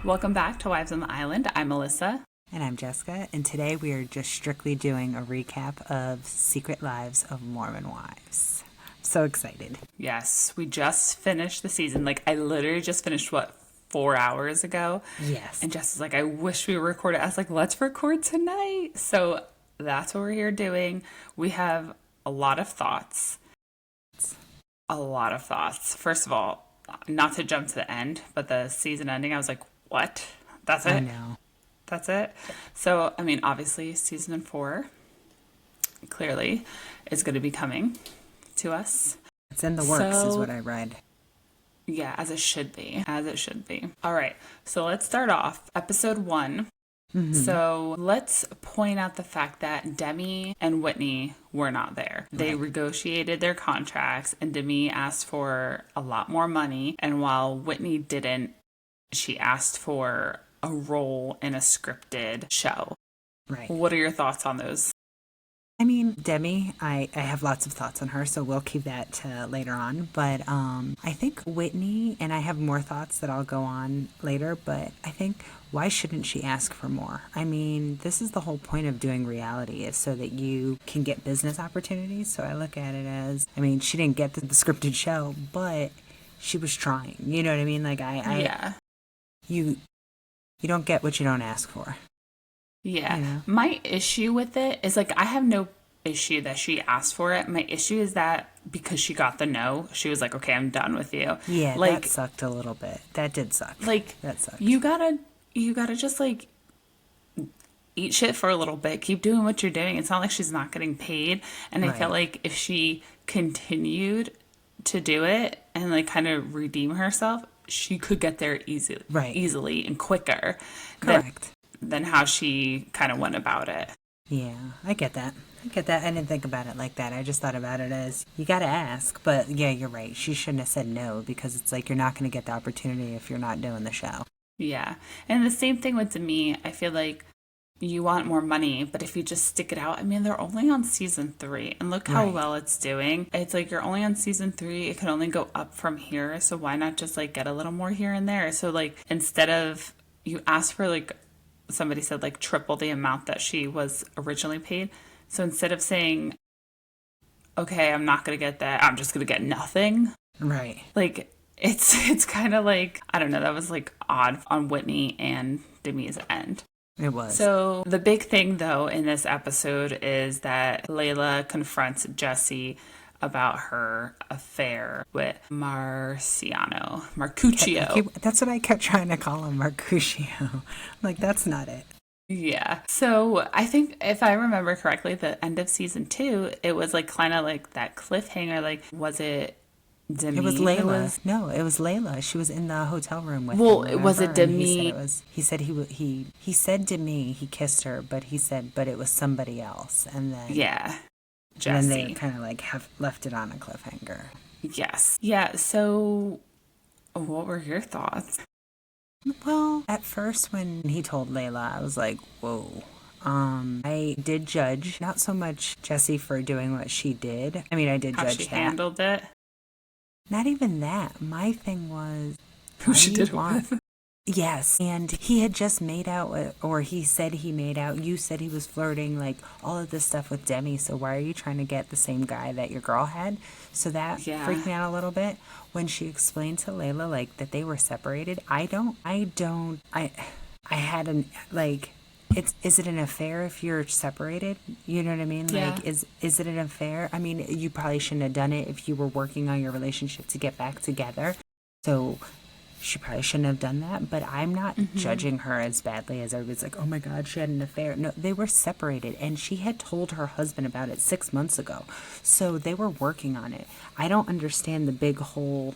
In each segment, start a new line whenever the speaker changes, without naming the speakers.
Welcome back to Wives on the Island. I'm Alyssa.
And I'm Jessica, and today we are just strictly doing a recap of Secret Lives of Mormon Wives. So excited.
Yes, we just finished the season. I literally just finished, 4 hours ago?
Yes.
And Jess was like, I wish we recorded. I was like, let's record tonight. So that's what we're here doing. We have a lot of thoughts. First of all, not to jump to the end, but the season ending, I was like, what? That's it?
I know.
That's it. So, obviously, season 4 clearly is going to be coming to us.
It's in the works, is what I read.
Yeah, as it should be. All right. So let's start off. Episode 1. Mm-hmm. So let's point out the fact that Demi and Whitney were not there. They negotiated their contracts, and Demi asked for a lot more money. And while Whitney didn't, she asked for a role in a scripted show.
Right.
What are your thoughts on those?
Demi, I have lots of thoughts on her, so we'll keep that to later on. But I think Whitney, and I have more thoughts that I'll go on later, but I think why shouldn't she ask for more? This is the whole point of doing reality, is so that you can get business opportunities. So I look at it as, she didn't get the scripted show, but she was trying. You know what I mean?
Yeah.
You don't get what you don't ask for.
Yeah.
You know?
My issue with it is I have no issue that she asked for it. My issue is that because she got the no, she was like, okay, I'm done with you.
Yeah, that sucked a little bit. That did suck. That sucked.
You gotta just eat shit for a little bit. Keep doing what you're doing. It's not like she's not getting paid. And I felt like if she continued to do it and kind of redeem herself, she could get there easily and quicker.
Correct.
Than how she kind of went about it.
Yeah, I get that. I didn't think about it like that. I just thought about it as, you gotta ask. But yeah, you're right. She shouldn't have said no, because it's you're not going to get the opportunity if you're not doing the show.
Yeah. And the same thing with me. I feel like you want more money, but if you just stick it out, they're only on season 3, and look how well it's doing. It's you're only on season 3. It can only go up from here. So why not just get a little more here and there? So instead of, you ask for somebody said triple the amount that she was originally paid. So instead of saying, okay, I'm not going to get that, I'm just going to get nothing.
Right.
It's kind of I don't know, that was odd on Whitney and Demi's end.
It was.
So the big thing though in this episode is that Layla confronts Jessi about her affair with Marciano.
That's what I kept trying to call him, Marcuccio. That's not it.
Yeah. So I think if I remember correctly, the end of season 2, it was kind of that cliffhanger. Was it Demi?
It was Layla. No, it was Layla. She was in the hotel room with him.
Well, was it Demi?
He said Demi, he kissed her, but he said, but it was somebody else. And then
yeah. Jessi.
And then they kind of have left it on a cliffhanger.
Yes. Yeah. So what were your thoughts?
Well, at first when he told Layla, I was like, whoa. I did judge, not so much Jessi for doing what she did. I did
how
judge
she
that.
handled it.
Not even that. My thing was
who she did it with.
Yes, and he had just made out with, or he said he made out. You said he was flirting, all of this stuff with Demi. So why are you trying to get the same guy that your girl had? So that freaked me out a little bit when she explained to Layla that they were separated. I had an is it an affair if you're separated? You know what I mean?
Yeah.
Is it an affair? You probably shouldn't have done it if you were working on your relationship to get back together. So she probably shouldn't have done that, but I'm not judging her as badly as everybody's oh my God, she had an affair. No, they were separated, and she had told her husband about it 6 months ago. So they were working on it. I don't understand the big whole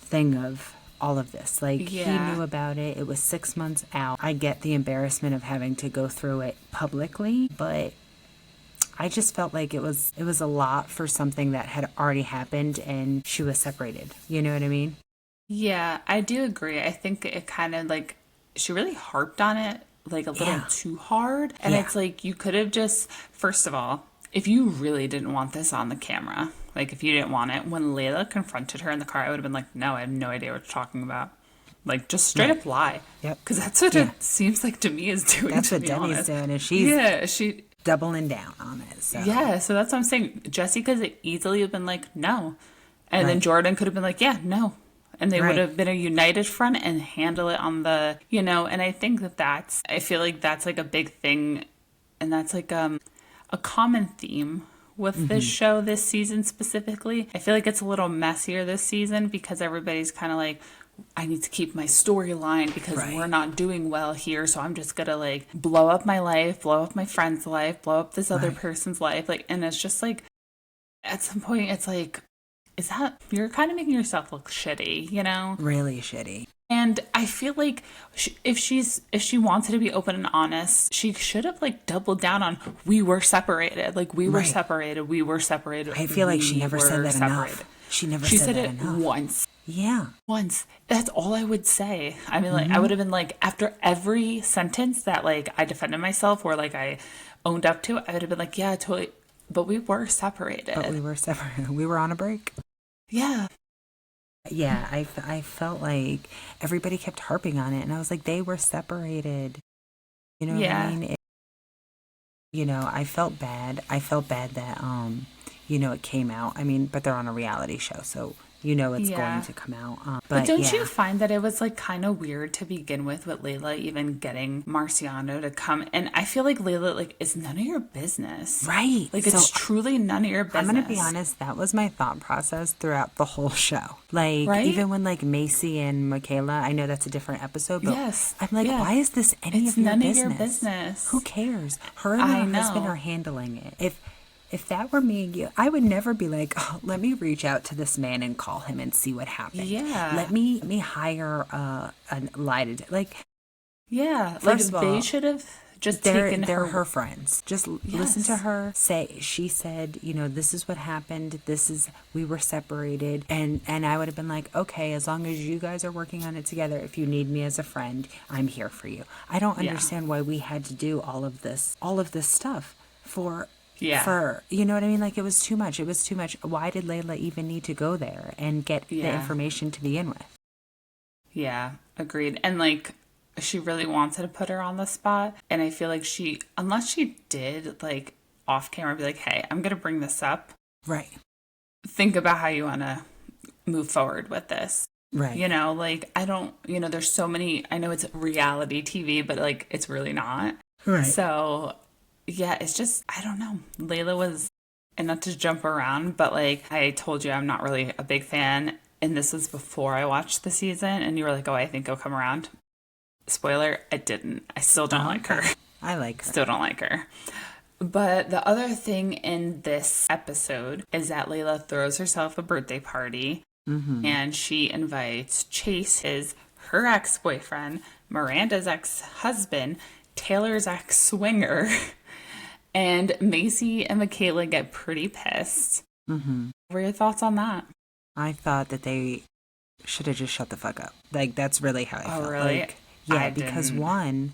thing of all of this. He knew about it. It was 6 months out. I get the embarrassment of having to go through it publicly, but I just felt like it was a lot for something that had already happened, and she was separated. You know what I mean?
Yeah, I do agree. I think it kind of she really harped on it a little too hard. And it's you could have just, first of all, if you really didn't want this on the camera, if you didn't want it, when Layla confronted her in the car, I would have been no, I have no idea what you're talking about. Like, just straight up lie.
Yep.
Because that's what it seems like Demi is doing,
That's
to
what
be
Demi's
honest.
doing, and she's
she
doubling down on it. So.
Yeah, so that's what I'm saying. Jessi could easily have been like, no. And then Jordan could have been like, yeah, no. And they would have been a united front and handle it on the, and I think I feel like that's like a big thing. And that's like a common theme with this show this season specifically. I feel like it's a little messier this season because everybody's kind of like, I need to keep my storyline because we're not doing well here. So I'm just going to like blow up my life, blow up my friend's life, blow up this other person's life. Like, and it's just like, at some point it's like, you're kind of making yourself look shitty,
Really shitty.
And I feel like if she wanted to be open and honest, she should have like doubled down on we were separated. Like we were separated. We were separated.
I feel like she never said that enough. She never said that enough.
Once.
Yeah.
Once. That's all I would say. I mean, like, I would have been like, after every sentence that, like, I defended myself or, like, I owned up to, I would have been like, yeah, totally. But we were separated.
We were on a break.
Yeah.
Yeah, I felt like everybody kept harping on it. And I was like, they were separated. You know what I mean? I felt bad. I felt bad that, it came out. I mean, but they're on a reality show, so it's going to come out.
But don't you find that it was like kind of weird to begin with Layla even getting Marciano to come? And I feel like Layla, like, it's none of your business.
Right.
Like, it's truly none of your business.
I'm going to be honest, that was my thought process throughout the whole show. Like, even when, like, Mayci and Mikayla, I know that's a different episode, but I'm like, why is this any of your business? It's none of your business. Who cares? Her and her husband are handling it. If that were me, I would never be like, oh, let me reach out to this man and call him and see what happened. Yeah. Let me hire a lie detector. Like,
yeah.
First of all,
they should have just taken
they're her friends. Just listen to her say, she said, this is what happened. We were separated. And I would have been like, okay, as long as you guys are working on it together, if you need me as a friend, I'm here for you. I don't understand why we had to do all of this stuff for, you know what I mean? Like, it was too much. Why did Layla even need to go there and get the information to begin with? Yeah, agreed. And, like, she really wanted to put her on the spot. And I feel like unless she did, like, off camera, be like, hey, I'm going to bring this up. Right. Think about how you want to move forward with this. Right. Like, I don't, there's so many, I know it's reality TV, but, like, it's really not. Right. So, yeah, it's just, I don't know. Layla was, and not to jump around, but like I told you, I'm not really a big fan. And this was before I watched the season. And you were like, oh, I think he'll come around. Spoiler, I didn't. I still don't like her. I like her. Still don't like her. But the other thing in this episode is that Layla throws herself a birthday party. And she invites Chase, her ex-boyfriend, Miranda's ex-husband, Taylor's ex-swinger, and Mayci and Mikayla get pretty pissed. What were your thoughts on that? I thought that they should have just shut the fuck up. Like, that's really how I felt. Oh, really? Like, yeah, because one,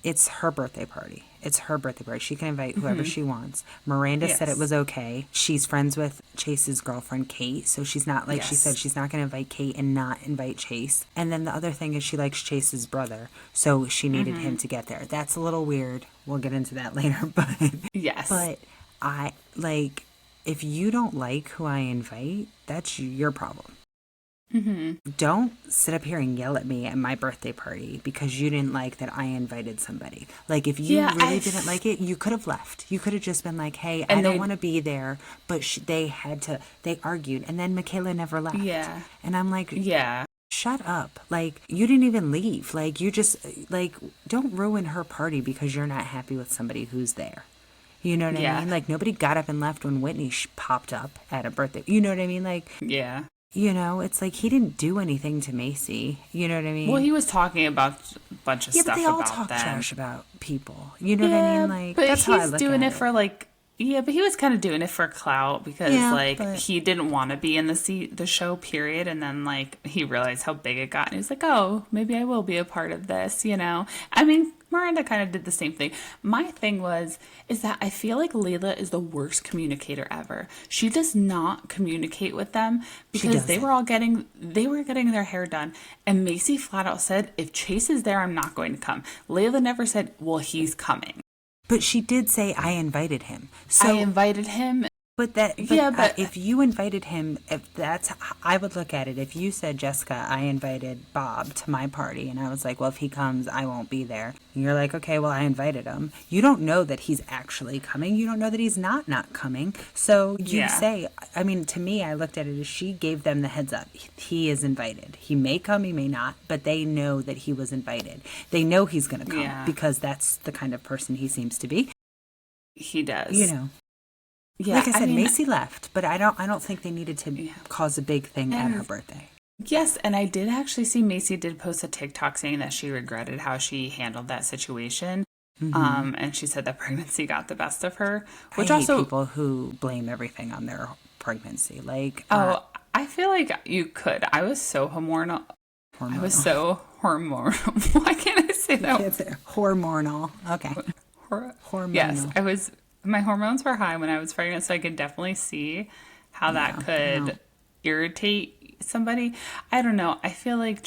it's her birthday party. She can invite whoever she wants. Miranda said it was okay. She's friends with Chase's girlfriend, Kate. So she's not, like she said, she's not going to invite Kate and not invite Chase. And then the other thing is she likes Chase's brother. So she needed him to get there. That's a little weird. We'll get into that later. But But I, like, if you don't like who I invite, that's your problem. Don't sit up here and yell at me at my birthday party because you didn't like that I invited somebody. Like, if you really didn't like it, you could have left. You could have just been like, hey, I don't want to be there. But they argued. And then Mikayla never left. Yeah. And I'm like, shut up. Like, you didn't even leave. Like, you just, like, don't ruin her party because you're not happy with somebody who's there. You know what I mean? Like, nobody got up and left when Whitney popped up at a birthday. You know what I mean? Like, it's like he didn't do anything to Mayci. You know what I mean? Well, he was talking about a bunch of stuff about them. Yeah, but they all talk trash about people. You know what I mean? Like, but that's how I look at it. But he's doing it for, like, but he was kind of doing it for clout because, he didn't want to be in the show, period. And then, like, he realized how big it got. And he was like, oh, maybe I will be a part of this, I mean,
Miranda kind of did the same thing. My thing is that I feel like Layla is the worst communicator ever. She does not communicate with them because they were getting their hair done. And Mayci flat out said, if Chase is there, I'm not going to come. Layla never said, well, he's coming.
But she did say, I invited him. So
I invited him.
But if you invited him, I would look at it. If you said, Jessica, I invited Bob to my party, and I was like, well, if he comes, I won't be there. And you're like, okay, well, I invited him. You don't know that he's actually coming. You don't know that he's not coming. So you say, I mean, to me, I looked at it as she gave them the heads up. He is invited. He may come, he may not, but they know that he was invited. They know he's going to come because that's the kind of person he seems to be.
He does.
You know. Yeah, like I said, Mayci left, but I don't think they needed to cause a big thing at her birthday.
Yes, and I did actually see Mayci did post a TikTok saying that she regretted how she handled that situation. And she said that pregnancy got the best of her. Which
I hate people who blame everything on their pregnancy. Like,
I feel like you could. I was so hormonal. I was so hormonal. Why can't I say that?
It's hormonal. Okay. Hormonal.
Yes, my hormones were high when I was pregnant, so I could definitely see how that could irritate somebody. I don't know. I feel like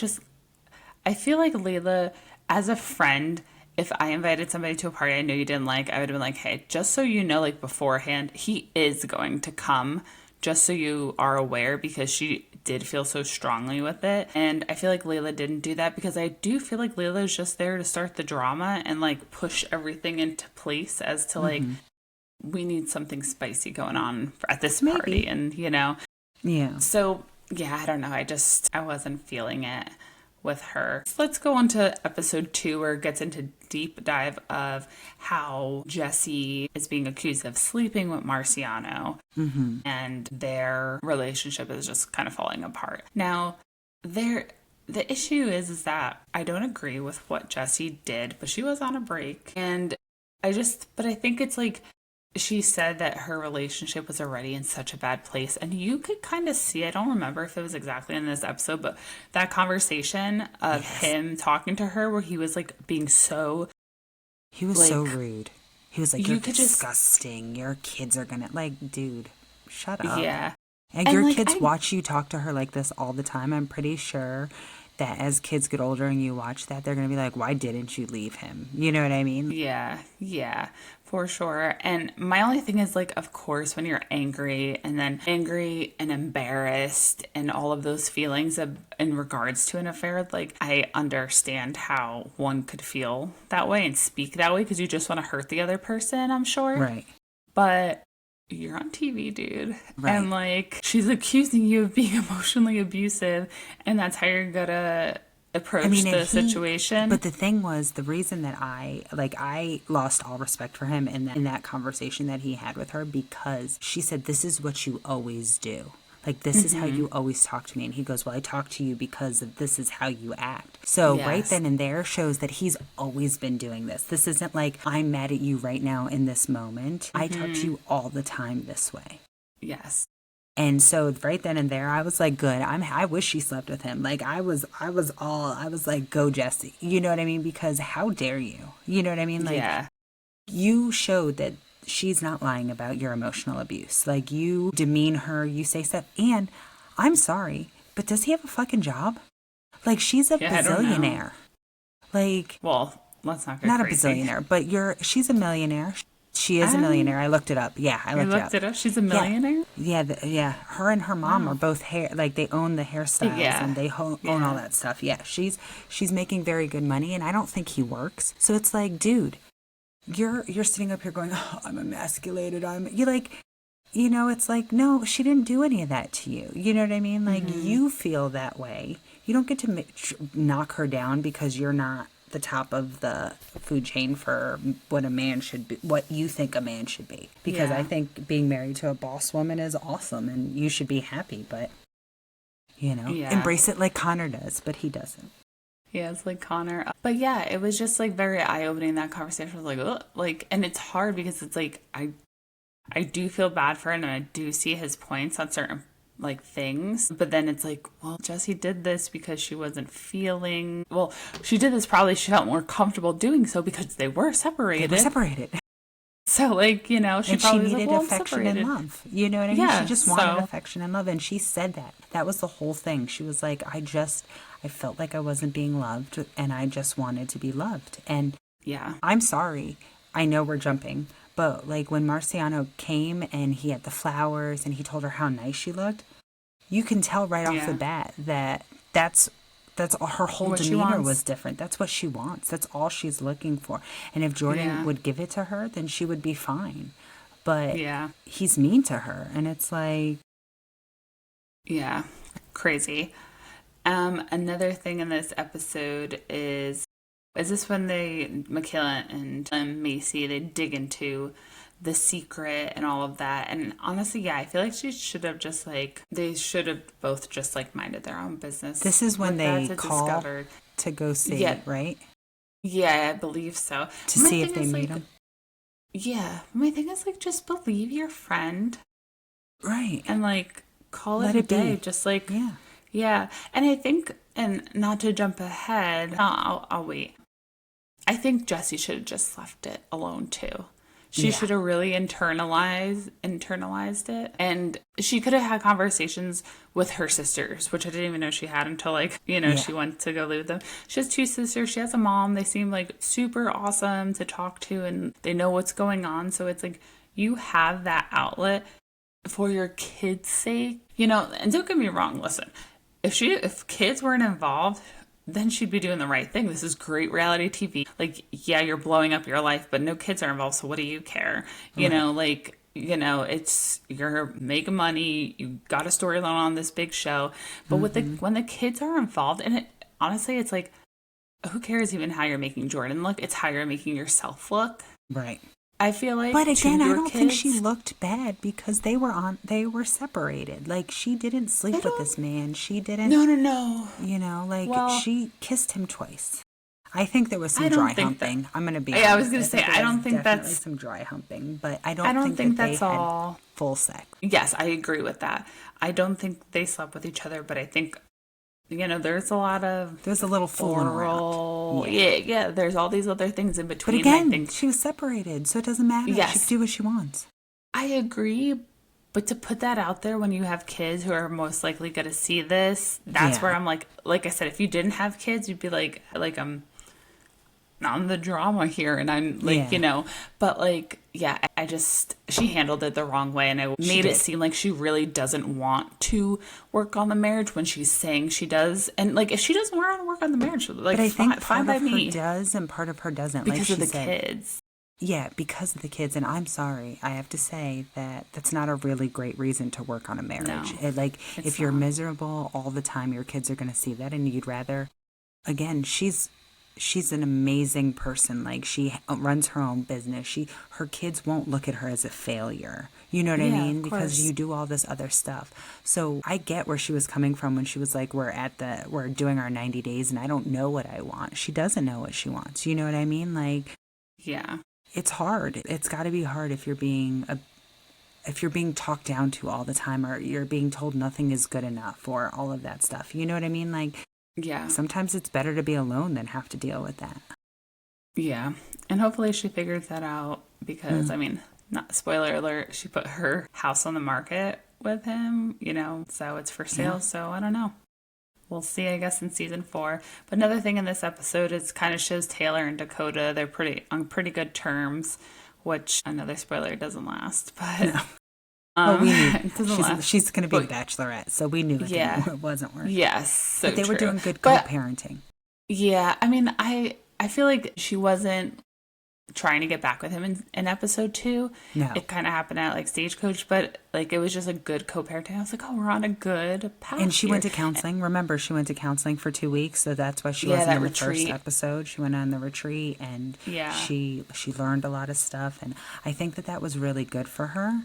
Layla, as a friend, if I invited somebody to a party I know you didn't like, I would have been like, hey, just so you know, like beforehand, he is going to come, just so you are aware, because she did feel so strongly with it. And I feel like Layla didn't do that, because I do feel like Layla is just there to start the drama and like push everything into place as to like, we need something spicy going on at this party. And, you know. Yeah. So, yeah, I don't know. I wasn't feeling it with her. So let's go on to episode 2, where it gets into deep dive of how Jessi is being accused of sleeping with Marciano. And their relationship is just kind of falling apart. Now, the issue is that I don't agree with what Jessi did, but she was on a break. And I think it's like, she said that her relationship was already in such a bad place. And you could kind of see, I don't remember if it was exactly in this episode, but that conversation of him talking to her where he was like being so...
He was so rude. He was like, you're disgusting. Your kids are gonna... Like, dude, shut up.
Yeah.
And your kids watch you talk to her like this all the time. I'm pretty sure that as kids get older and you watch that, they're going to be like, why didn't you leave him? You know what I mean?
Yeah, for sure. And my only thing is, like, of course, when you're angry and embarrassed and all of those feelings in regards to an affair, like, I understand how one could feel that way and speak that way because you just want to hurt the other person, I'm sure.
Right.
But you're on TV, dude. Right. And, like, she's accusing you of being emotionally abusive, and that's how you're gonna approach the situation.
But the thing was, the reason that I lost all respect for him in that conversation that he had with her, because she said, this is what you always do. Like, this is how you always talk to me. And he goes, well, I talk to you because this is how you act. So right then and there shows that he's always been doing this. This isn't like, I'm mad at you right now in this moment. I talk to you all the time this way.
Yes.
And so right then and there, I was like, good. I wish she slept with him. Like, I was like, go Jessi. You know what I mean? Because how dare you? You know what I mean? Like, you showed that she's not lying about your emotional abuse. Like, you demean her, you say stuff. And I'm sorry, but does he have a fucking job? Like, she's a bazillionaire. Like,
well, let's not get
not
crazy.
A bazillionaire, but she's a millionaire. She is a millionaire. I looked it up. Yeah, I looked it up.
She's a millionaire?
Yeah. Her and her mom are both they own the hairstyles and they own all that stuff. Yeah, she's making very good money, and I don't think he works. So it's like, dude, you're sitting up here going, oh, I'm emasculated. You're like, you know, it's like, no, she didn't do any of that to you. You know what I mean? Like, you feel that way. You don't get to knock her down because you're not the top of the food chain for what a man should be, what you think a man should be. Because I think being married to a boss woman is awesome and you should be happy, but, you know, embrace it like Connor does, but he doesn't.
Yeah, it's like Connor. But yeah, it was just like very eye-opening, that conversation. I was like, ugh. Like, and it's hard because it's like, I do feel bad for him and I do see his points on certain like things. But then it's like, well, Jessi did this because she wasn't feeling, well, she did this probably she felt more comfortable doing so because they were separated.
They were separated.
So, like, you know, she
And she
probably was
needed
like, well, I'm
affection
separated.
and love. You know what I mean?
Yeah,
She just wanted
so
affection and love. And she said that. That was the whole thing. She was like, I felt like I wasn't being loved and I just wanted to be loved. And
yeah.
I'm sorry. I know we're jumping. But like when Marciano came and he had the flowers and he told her how nice she looked, you can tell right off the bat that that's all, her whole
What she
demeanor
wants.
was different. That's what she wants. That's all she's looking for. And if Jordan would give it to her, then she would be fine. But
Yeah.
he's mean to her, and it's like,
Yeah. Crazy. Another thing in this episode is this when Mikayla and Mayci, they dig into the secret and all of that. And honestly, yeah, I feel like they should have both just like minded their own business.
this is when they call
discovered.
to go see,
Yeah.
right?
Yeah, I believe so.
To
My
see if
thing
they
is,
meet
like,
him.
Yeah, my thing is like just believe your friend
Right.
and like call
Let
it a
it be.
day. Just like yeah. And I think, and not to jump ahead, I'll wait. I think Jessi should have just left it alone too. She should have really internalized it, and she could have had conversations with her sisters, which I didn't even know she had until like, you know, she went to go live with them. She has two sisters. She has a mom. They seem like super awesome to talk to, and they know what's going on. So it's like you have that outlet for your kids' sake, you know. And don't get me wrong. Listen, if kids weren't involved, then she'd be doing the right thing. This is great reality TV. Like, yeah, you're blowing up your life, but no kids are involved, so what do you care? You know, like, you know, it's, you're making money, you got a storyline on this big show. But when the kids are involved, and honestly, it's like, who cares even how you're making Jordan look? It's how you're making yourself look.
Right.
I feel like,
But again, I don't think
kids,
she looked bad because they were separated. Like, she didn't sleep with this man. She didn't.
No.
You know, like,
Well,
she kissed him twice. I think there was some
I don't
dry
think
humping. I'm going to be
Yeah, I was
honest.
gonna say,
there
I don't
was
think
definitely
that's-
some dry humping, but I
I
don't
don't
think
that's
that they
all.
had full sex.
Yes, I agree with that. I don't think they slept with each other, but I think, you know, there's a lot of
There was a little fooling around.
oral. Yeah. There's all these other things in
But
between.
again,
I think
she was separated, so it doesn't matter.
Yes.
She can do what she wants.
I agree, but to put that out there when you have kids who are most likely going to see this, that's
Yeah.
where I'm like I said, if you didn't have kids, you'd be like I'm not the drama here, and I'm like,
Yeah.
you know, but like, yeah, she handled it the wrong way, and I made it
did.
seem like she really doesn't want to work on the marriage when she's saying she does. And like, if she doesn't want to work on the marriage, like,
But I think
fine
part
by
of
me,
her does and part of her doesn't.
because
like
of
she
the
said,
kids.
Yeah, because of the kids. And I'm sorry, I have to say that that's not a really great reason to work on a marriage.
No,
If you're miserable all the time, your kids are going to see that, and you'd rather. Again, she's an amazing person. Like, she runs her own business. Her kids won't look at her as a failure. You know what I
Yeah,
mean?
of
Because
course.
you do all this other stuff. So I get where she was coming from when she was like, we're doing our 90 days and I don't know what I want. She doesn't know what she wants. You know what I mean? Like,
Yeah.
it's hard. It's got to be hard if you're being talked down to all the time, or you're being told nothing is good enough, or all of that stuff. You know what I mean? Like,
Yeah.
sometimes it's better to be alone than have to deal with that.
Yeah. And hopefully she figures that out because, I mean, not spoiler alert, she put her house on the market with him, you know, so it's for sale.
Yeah.
So I don't know. We'll see, I guess, in season 4. But another thing in this episode is kind of shows Taylor and Dakota. They're on pretty good terms, which another spoiler doesn't last. But
Well, we knew
it doesn't last.
she's going to be a
But-
bachelorette, so we knew it wasn't working.
Yes, so
But they were
true.
doing good
But
co-parenting.
yeah, I mean, I feel like she wasn't trying to get back with him in episode 2.
No.
It kind of happened at like Stagecoach, but like it was just a good co-parenting. I was like, oh, we're on a good path.
And she
here.
went to counseling. Remember, she went to counseling for 2 weeks, so that's why she
Yeah,
wasn't
that
in the
retreat.
first episode. She went on the retreat, and
Yeah.
she learned a lot of stuff, and I think that was really good for her.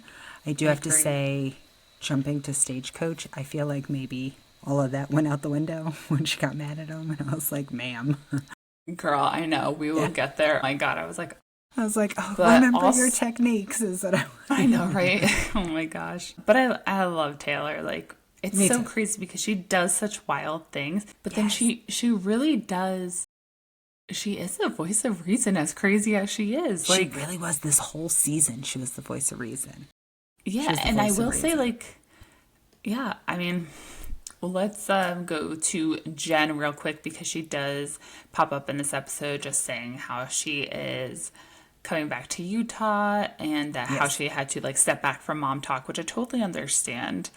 I do have to
agree.
say, jumping to Stagecoach, I feel like maybe all of that went out the window when she got mad at him, and I was like, ma'am.
Girl, I know. We will get there. Oh my God, I was like,
oh,
But
remember
also-
your techniques is that
I know, right? Oh my gosh. But I love Taylor. Like, It's
Me
so
too.
crazy because she does such wild things, but then
Yes.
she really does. She is the voice of reason, as crazy as she is.
She
Like,
really was this whole season. She was the voice of reason. She
yeah,
was the
and I
voice of
will say,
reason.
like, yeah, I mean, well, let's go to Jen real quick because she does pop up in this episode just saying how she is coming back to Utah and that how
Yes.
she had to like step back from mom talk, which I totally understand.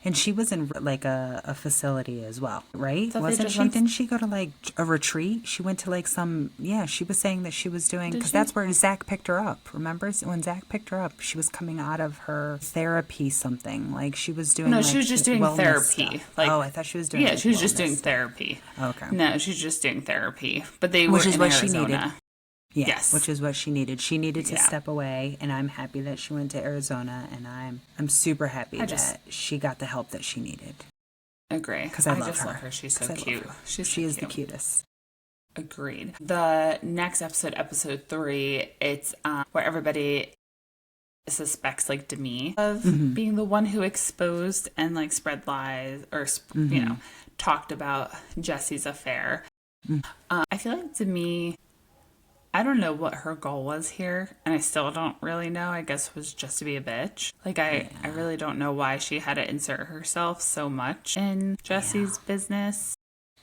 And she was in like a facility as well, right?
Thought they
Wasn't
just
she?
went.
Didn't she go to like a retreat? She went to like some, yeah, she was saying that she was doing,
Did
because
she?
that's where Zach picked her up. Remember when Zach picked her up, she was coming out of her therapy something. Like she was doing
No,
like
she was just doing
wellness
therapy.
stuff.
Like,
Oh, I thought she was doing
yeah,
like
she was just
wellness
doing
stuff.
therapy.
Okay.
No, she's just doing therapy. But they
Which
were
is
in
what she
Arizona.
needed. Yeah,
Yes.
which is what she needed. She needed to
Yeah.
step away, and I'm happy that she went to Arizona, and I'm super happy that she got the help that she needed.
Agree.
Because I
just
her.
love her. She's
'Cause
so
I love
cute.
her.
She's
She
so
is the
cute.
cutest.
Agreed. The next episode, episode 3, it's where everybody suspects like Demi of being the one who exposed and like spread lies or talked about Jessi's affair. I feel like Demi, I don't know what her goal was here, and I still don't really know. I guess was just to be a bitch. Like I really don't know why she had to insert herself so much in Jessi's business.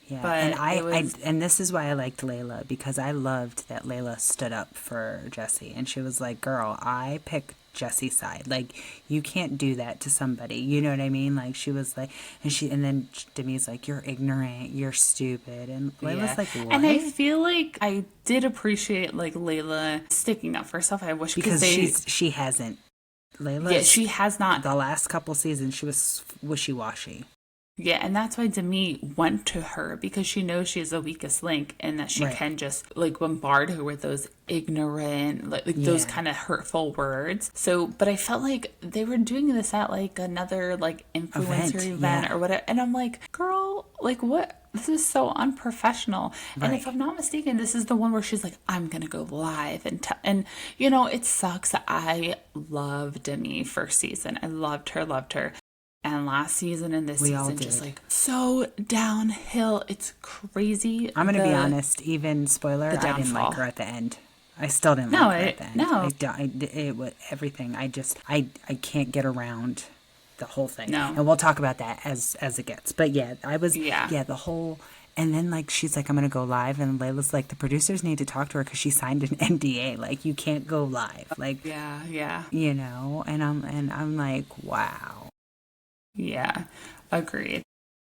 Yeah,
But
and
it was
and this is why I liked Layla, because I loved that Layla stood up for Jessi, and she was like, "Girl, I pick Jessi's side. Like, you can't do that to somebody. You know what I mean?" Like, she was like, and then Demi's like, "You're ignorant. You're stupid," and Layla's like, "What?"
And I feel like I did appreciate like Layla sticking up for herself. I wish
because she hasn't. Layla,
yeah, she has not.
The last couple seasons, she was wishy-washy.
Yeah, and that's why Demi went to her, because she knows she is the weakest link and that she can just like bombard her with those ignorant, like those kind of hurtful words. So, but I felt like they were doing this at like another like influencer event or whatever. And I'm like, girl, like what? This is so unprofessional. And if I'm not mistaken, this is the one where she's like, I'm going to go live and you know, it sucks. I love Demi first season. I loved her. And last season and this season, just like so downhill. It's crazy.
I'm going to be honest, even spoiler, I didn't like her at the end. I still didn't like her at the end.
No.
Everything. I can't get around the whole thing.
No.
And we'll talk about that as it gets. But yeah, the whole, and then like she's like, I'm going to go live, and Layla's like, the producers need to talk to her because she signed an NDA. Like, you can't go live. Like,
yeah.
You know, and I'm like, wow.
Yeah, agreed.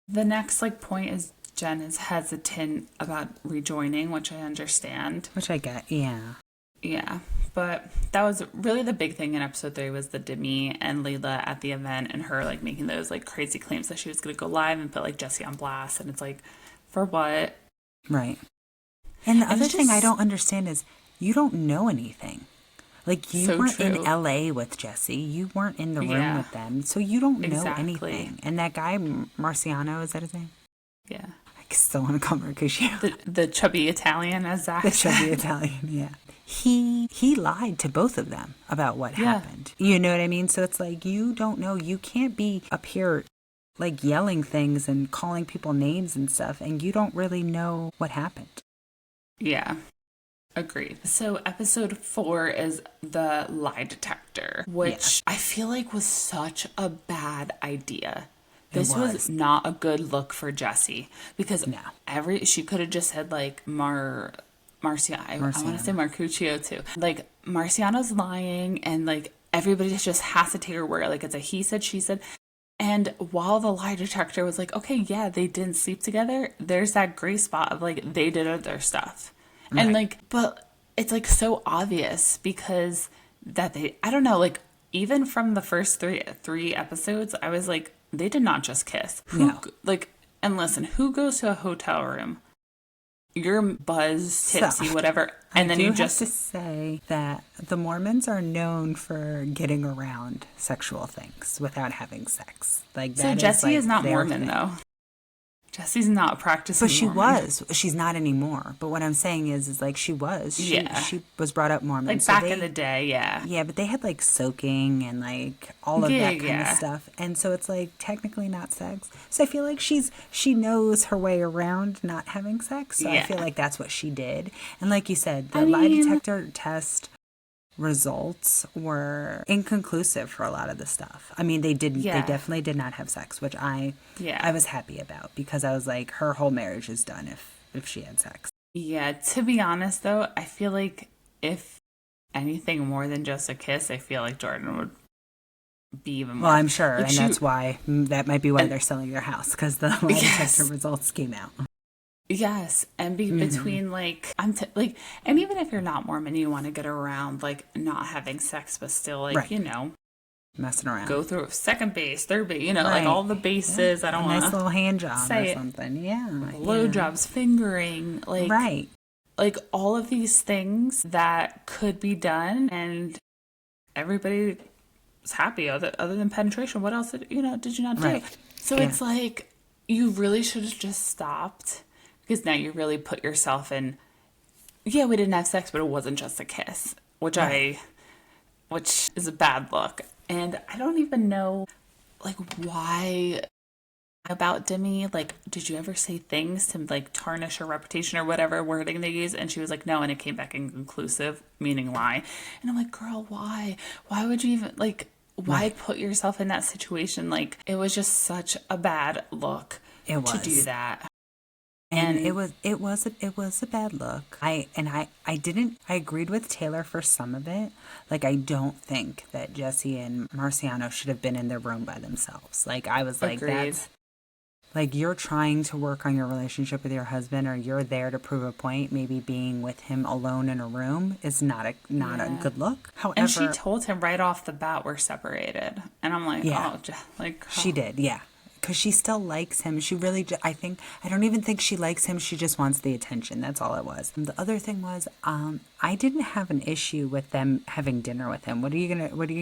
The next like point is Jen is hesitant about rejoining, which I understand.
Which I get, yeah.
Yeah, but that was really the big thing in episode 3 was the Demi and Layla at the event and her like making those like crazy claims that she was going to go live and put like Jessi on blast, and it's like, for what?
Right. And the other thing I don't understand is you don't know anything. Like, you weren't in LA with Jessi. You weren't in the room with them. So you don't know anything. And that guy, Marciano, is that his name?
Yeah.
I still want to call her Mercutio.
The chubby Italian, as Zach
The chubby Italian, yeah. He lied to both of them about what happened. You know what I mean? So it's like, you don't know. You can't be up here like yelling things and calling people names and stuff, and you don't really know what happened.
Yeah. Agreed. So episode 4 is the lie detector, which I feel like was such a bad idea. This was not a good look for Jessi, because she could have just said like Marciano. I want to say Marcuccio too. Like, Marciano's lying, and like everybody just has to take her word. Like, it's a he said, she said. And while the lie detector was like, okay, yeah, they didn't sleep together, there's that gray spot of like they did other stuff. Right. And like, but it's like so obvious because I don't know, like even from the first three episodes, I was like, they did not just kiss. Like, and listen, who goes to a hotel room? You're buzzed, tipsy, whatever, and then you just
have to say that the Mormons are known for getting around sexual things without having sex. Like, that
so Jessi is not Mormon
thing.
though. Jessi's not practicing
But she
Mormon.
was. She's not anymore. But what I'm saying is like she was. She was brought up Mormon.
Like,
so
back in the day, yeah.
Yeah, but they had like soaking and like all of that kind of stuff. And so it's like technically not sex. So I feel like she knows her way around not having sex. So I feel like that's what she did. And like you said, the lie detector test results were inconclusive for a lot of the stuff. I mean, they definitely did not have sex, which I was happy about, because I was like, her whole marriage is done if she had sex.
Yeah, to be honest though, I feel like if anything more than just a kiss, I feel like Jordan would be even more.
Well, I'm sure, like, and that might be why they're selling their house, because the lie detector results came out.
Yes, and between like and even if you're not Mormon, you want to get around like not having sex, but still like
messing around,
go through second base, third base, like all the bases. I don't want
nice little hand job or something,
blow jobs, fingering, like all of these things that could be done, and everybody was happy other than penetration. What else did you not do? So it's like you really should have just stopped. Because now you really put yourself in, we didn't have sex, but it wasn't just a kiss, which is a bad look. And I don't even know, like, why about Demi. Like, did you ever say things to, like, tarnish her reputation or whatever wording they use? And she was like, no, and it came back inconclusive, meaning lie. And I'm like, girl, why? Why would you even, like, why put yourself in that situation? Like, it was just such a bad look to do that.
And it was a bad look. I agreed with Taylor for some of it. Like, I don't think that Jessi and Marciano should have been in their room by themselves. Like, I was like, that's like, you're trying to work on your relationship with your husband, or you're there to prove a point. Maybe being with him alone in a room is not a good look. However,
and she told him right off the bat we're separated, and I'm like,
she did, because she still likes him. She really, I don't even think she likes him. She just wants the attention. That's all it was. And the other thing was, I didn't have an issue with them having dinner with him. What are you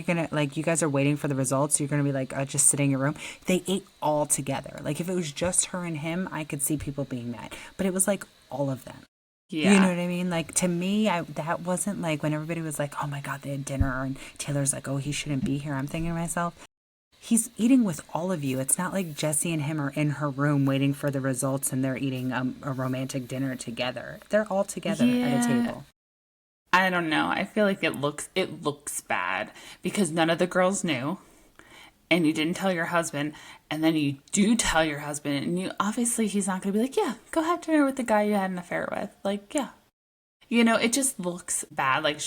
gonna, like, you guys are waiting for the results. You're going to be like, just sitting in your room. They ate all together. Like, if it was just her and him, I could see people being mad. But it was like all of them. Yeah. You know what I mean? Like, to me, that wasn't like when everybody was like, oh my God, they had dinner. And Taylor's like, oh, he shouldn't be here. I'm thinking to myself, he's eating with all of you. It's not like Jessi and him are in her room waiting for the results and they're eating a romantic dinner together. They're all together at a table.
I don't know. I feel like it looks bad because none of the girls knew, and you didn't tell your husband, and then you do tell your husband, and you obviously he's not going to be like, yeah, go have dinner with the guy you had an affair with. Like, yeah. It just looks bad. Like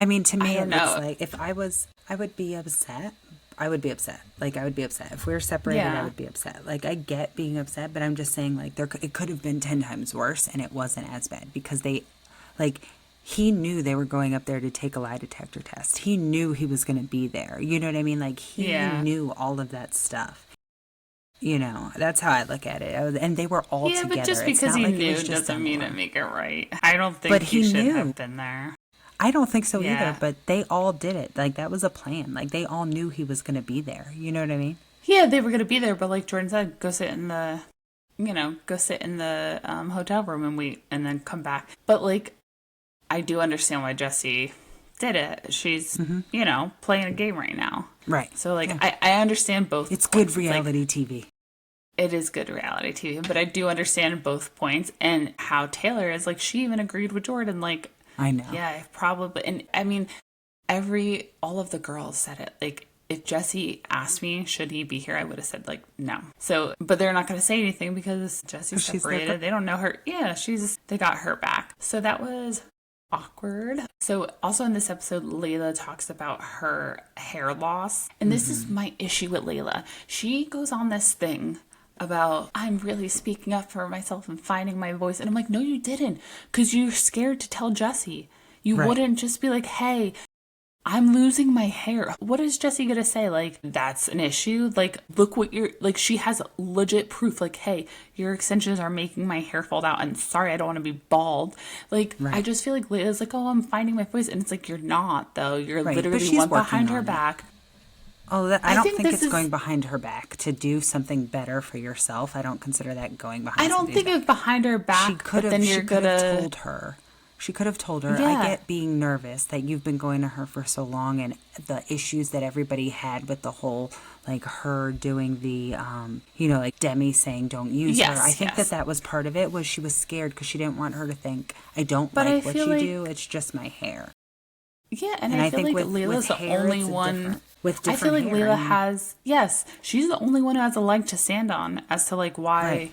I mean, to me, it looks like if I would be upset. I would be upset. Like, I would be upset. If we were separated, I would be upset. Like, I get being upset, but I'm just saying, like, it could have been 10 times worse, and it wasn't as bad because he knew they were going up there to take a lie detector test. He knew he was going to be there. You know what I mean? Like, he knew all of that stuff. That's how I look at it. And they were all together. Yeah, but
just because he knew doesn't mean it make it right. I don't think he should have been there.
I don't think so either, but they all did it. Like, that was a plan. Like, they all knew he was going to be there. You know what I mean?
Yeah, they were going to be there, but like Jordan said, go sit in the hotel room and wait and then come back. But, like, I do understand why Jessi did it. She's, playing a game right now.
Right.
So, like, I understand both
It's points. Good reality TV.
It is good reality TV, but I do understand both points and how Taylor is, like, she even agreed with Jordan, like,
I know.
Yeah, probably. And I mean, all of the girls said it. Like, if Jessi asked me, should he be here, I would have said, like, no. So, but they're not going to say anything because Jessi's separated. They don't know her. Yeah, they got her back. So that was awkward. So also in this episode, Layla talks about her hair loss. And this is my issue with Layla. She goes on this thing about, I'm really speaking up for myself and finding my voice. And I'm like, no, you didn't. Because you're scared to tell Jessi. You wouldn't just be like, hey, I'm losing my hair. What is Jessi going to say? Like, that's an issue? Like, look what she has legit proof. Like, hey, your extensions are making my hair fall out. And sorry, I don't want to be bald. Like, I just feel like Layla's like, oh, I'm finding my voice. And it's like, you're not, though. You're literally one behind her back.
I don't think
this
it's going behind her back to do something better for yourself. I don't consider that going behind.
I don't think it's behind her back.
She could have. She could have told her. She could have told her.
Yeah.
I get being nervous that you've been going to her for so long, and the issues that everybody had with the whole, like, her doing the, like Demi saying don't use her. I think that was part of it. Was she was scared because she didn't want her to think I don't like what you do. It's just my hair.
Yeah, and I feel like Layla's the only one.
With
I feel like
hair,
Layla has, she's the only one who has a leg to stand on as to like why,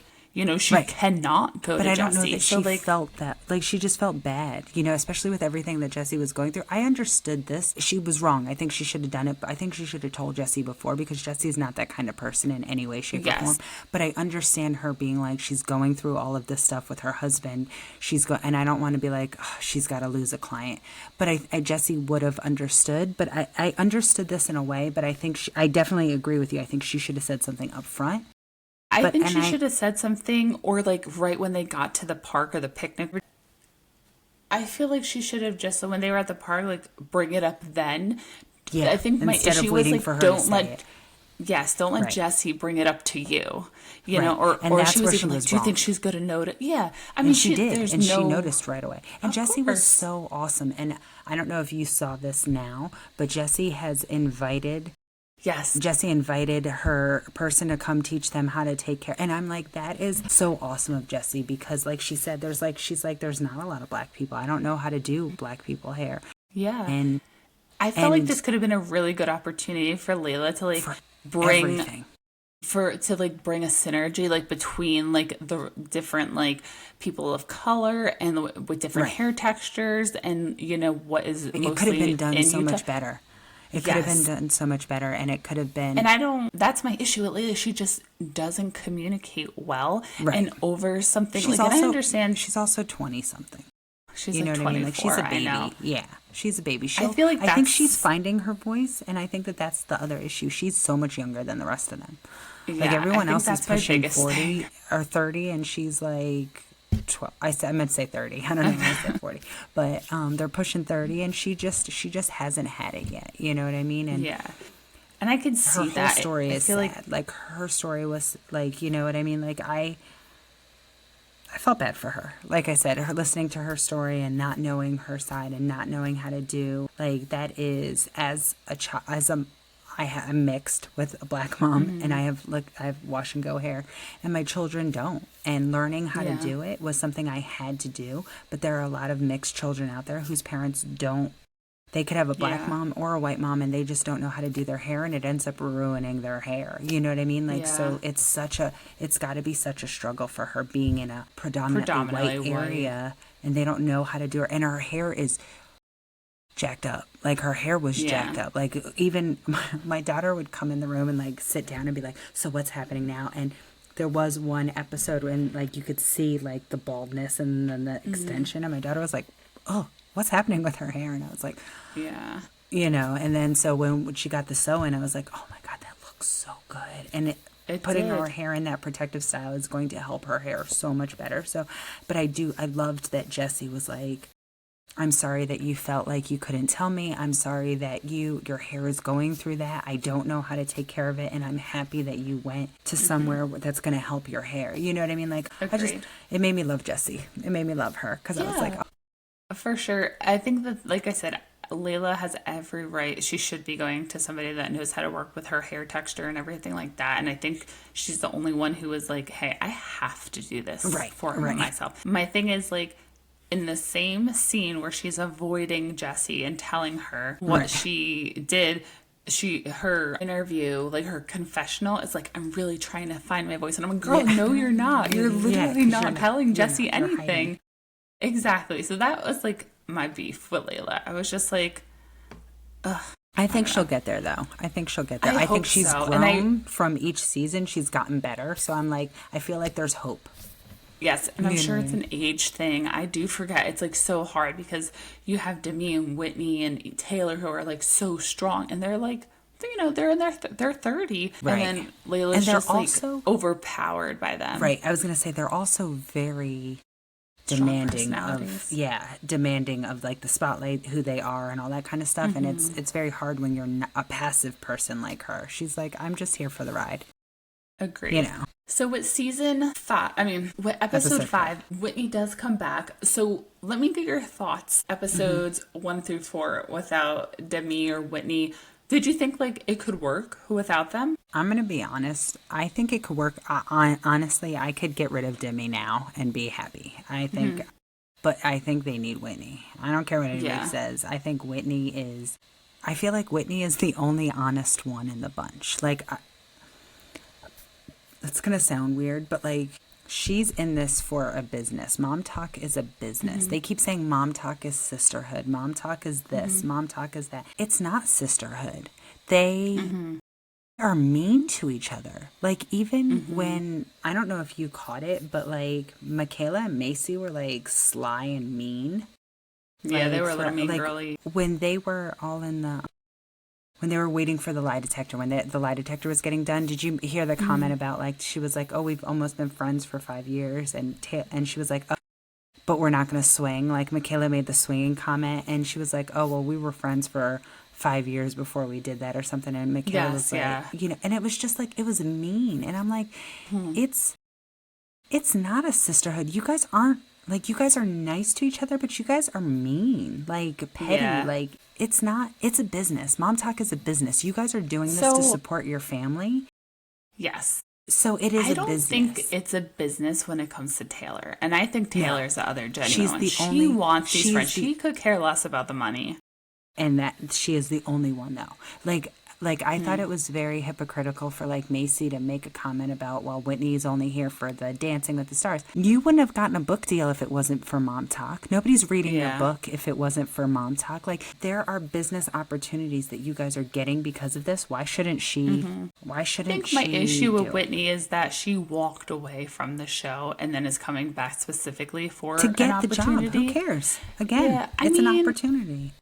she cannot go to Jessi.
But I don't know that she felt that. Like, she just felt bad, especially with everything that Jessi was going through. I understood this. She was wrong. I think she should have done it. But I think she should have told Jessi before, because Jessi's not that kind of person in any way, shape, or form. But I understand her being like, she's going through all of this stuff with her husband. And I don't want to be like, oh, she's got to lose a client. But Jessi would have understood. But I understood this in a way. But I think I definitely agree with you. I think she should have said something up front.
I think she should have said something, or like right when they got to the park or the picnic. I feel like she should have just, so when they were at the park, like bring it up then.
Yeah.
I think my issue was like, don't let Jessi bring it up to you, know, or she was even like, do you think she's going to notice? Yeah. I mean,
she did. And she noticed right away. And Jessi was so awesome. And I don't know if you saw this now, but Jessi has invited.
Yes.
Jessi invited her person to come teach them how to take care. And I'm like, that is so awesome of Jessi, because like she said, there's not a lot of black people. I don't know how to do black people hair.
Yeah.
And
I felt like this could have been a really good opportunity for Layla to like bring a synergy like between like the different like people of color and with different hair textures, and what is mostly
it could have been done so
Utah.
Much better. It could have been done so much better, and it could have been.
And that's my issue with Layla. She just doesn't communicate well, and over something. I understand.
She's also 20-something.
She's like 24.
Like, she's a baby. Yeah, she's a baby.
I feel like
I think she's finding her voice, and I think that's the other issue. She's so much younger than the rest of them.
Yeah,
like everyone else is pushing 40
thing.
or 30, and she's like 12. I meant to say 30. I don't know why I said 40, but they're pushing 30, and she just hasn't had it yet. You know what I mean? And
yeah, and I could see that.
Her story is sad. Like her story was like, you know what I mean? Like I felt bad for her. Like I said, her listening to her story and not knowing her side and not knowing how to do, like, that is, as a child, I'm mixed with a black mom, and I have wash and go hair, and my children don't. And learning how to do it was something I had to do. But there are a lot of mixed children out there whose parents don't. They could have a black mom or a white mom, and they just don't know how to do their hair, and it ends up ruining their hair. You know what I mean? Like, so it's got to be such a struggle for her being in a predominantly white area, and they don't know how to do her. And her hair is jacked up. Like, her hair was jacked up. Like, even my daughter would come in the room and like sit down and be like, so what's happening now? And there was one episode when like you could see like the baldness and then the extension, and my daughter was like, oh, what's happening with her hair? And I was like,
yeah,
and then so when she got the sew-in, I was like, oh my God, that looks so good. And putting her hair in that protective style is going to help her hair so much better. So, but I loved that Jessi was like, I'm sorry that you felt like you couldn't tell me. I'm sorry that your hair is going through that. I don't know how to take care of it, and I'm happy that you went to somewhere that's going to help your hair. You know what I mean? Like, it made me love Jessi. It made me love her, because I was like, oh.
For sure. I think that, like I said, Layla has every right. She should be going to somebody that knows how to work with her hair texture and everything like that. And I think she's the only one who was like, hey, I have to do this for myself. My thing is, like, in the same scene where she's avoiding Jessi and telling her what she did, her interview, like her confessional, is like, I'm really trying to find my voice. And I'm like, girl, no, you're not. You're literally not telling Jessi anything. Exactly. So that was like my beef with Layla. I was just like, ugh.
I think she'll get there, though. I think she'll get there. I think she's grown from each season. She's gotten better. So I'm like, I feel like there's hope.
Yes, and I'm sure it's an age thing. I do forget. It's like so hard because you have Demi and Whitney and Taylor who are like so strong, and they're like, they're in they're 30, and then Layla's just also like overpowered by them.
Right. I was gonna say they're also very demanding
personalities.
demanding of like the spotlight, who they are and all that kind of stuff. And
Mm-hmm.
it's very hard when you're a passive person like her. She's like, I'm just here for the ride,
Agreed.
you know.
So with with episode 5, Whitney does come back. So let me get your thoughts. Episodes 1 through 4 without Demi or Whitney. Did you think like it could work without them?
I'm going to be honest. I think it could work. Honestly, I could get rid of Demi now and be happy. I think, but I think they need Whitney. I don't care what anybody says. I think I feel like Whitney is the only honest one in the bunch. Like, it's going to sound weird, but like, she's in this for a business. Mom Talk is a business. They keep saying Mom Talk is sisterhood. Mom Talk is this. Mom Talk is that. It's not sisterhood. They are mean to each other. Like, even when, I don't know if you caught it, but like Mikayla and Mayci were like sly and mean.
Yeah,
Like,
they were a little mean
like,
girly.
when they were all when they were waiting for the lie detector, when the lie detector was getting done, did you hear the comment about like, she was like, oh, we've almost been friends for 5 years, and she was like, oh, but we're not going to swing. Like, Mikayla made the swinging comment, and she was like, oh, well, we were friends for 5 years before we did that or something. And Mikayla was like, you know, and it was just like, it was mean. And I'm like, it's not a sisterhood. You guys aren't, like, you guys are nice to each other, but you guys are mean, like, petty. Like, it's a business. Mom Talk is a business. You guys are doing this to support your family.
Yes.
So it is a business. I don't
think it's a business when it comes to Taylor. And I think Taylor's the other genuine
She's
one.
the
She
only,
wants these friends. She could care less about the money.
And that she is the only one, though. Like I thought it was very hypocritical for like Mayci to make a comment about, well, Whitney's only here for the Dancing with the Stars. You wouldn't have gotten a book deal if it wasn't for Mom Talk. Nobody's reading your book if it wasn't for Mom Talk. Like, there are business opportunities that you guys are getting because of this. Why shouldn't she? Why shouldn't she?
I think my issue with Whitney is that she walked away from the show and then is coming back specifically for
to get
an
the job.
opportunity.
Who cares? Again, it's an opportunity.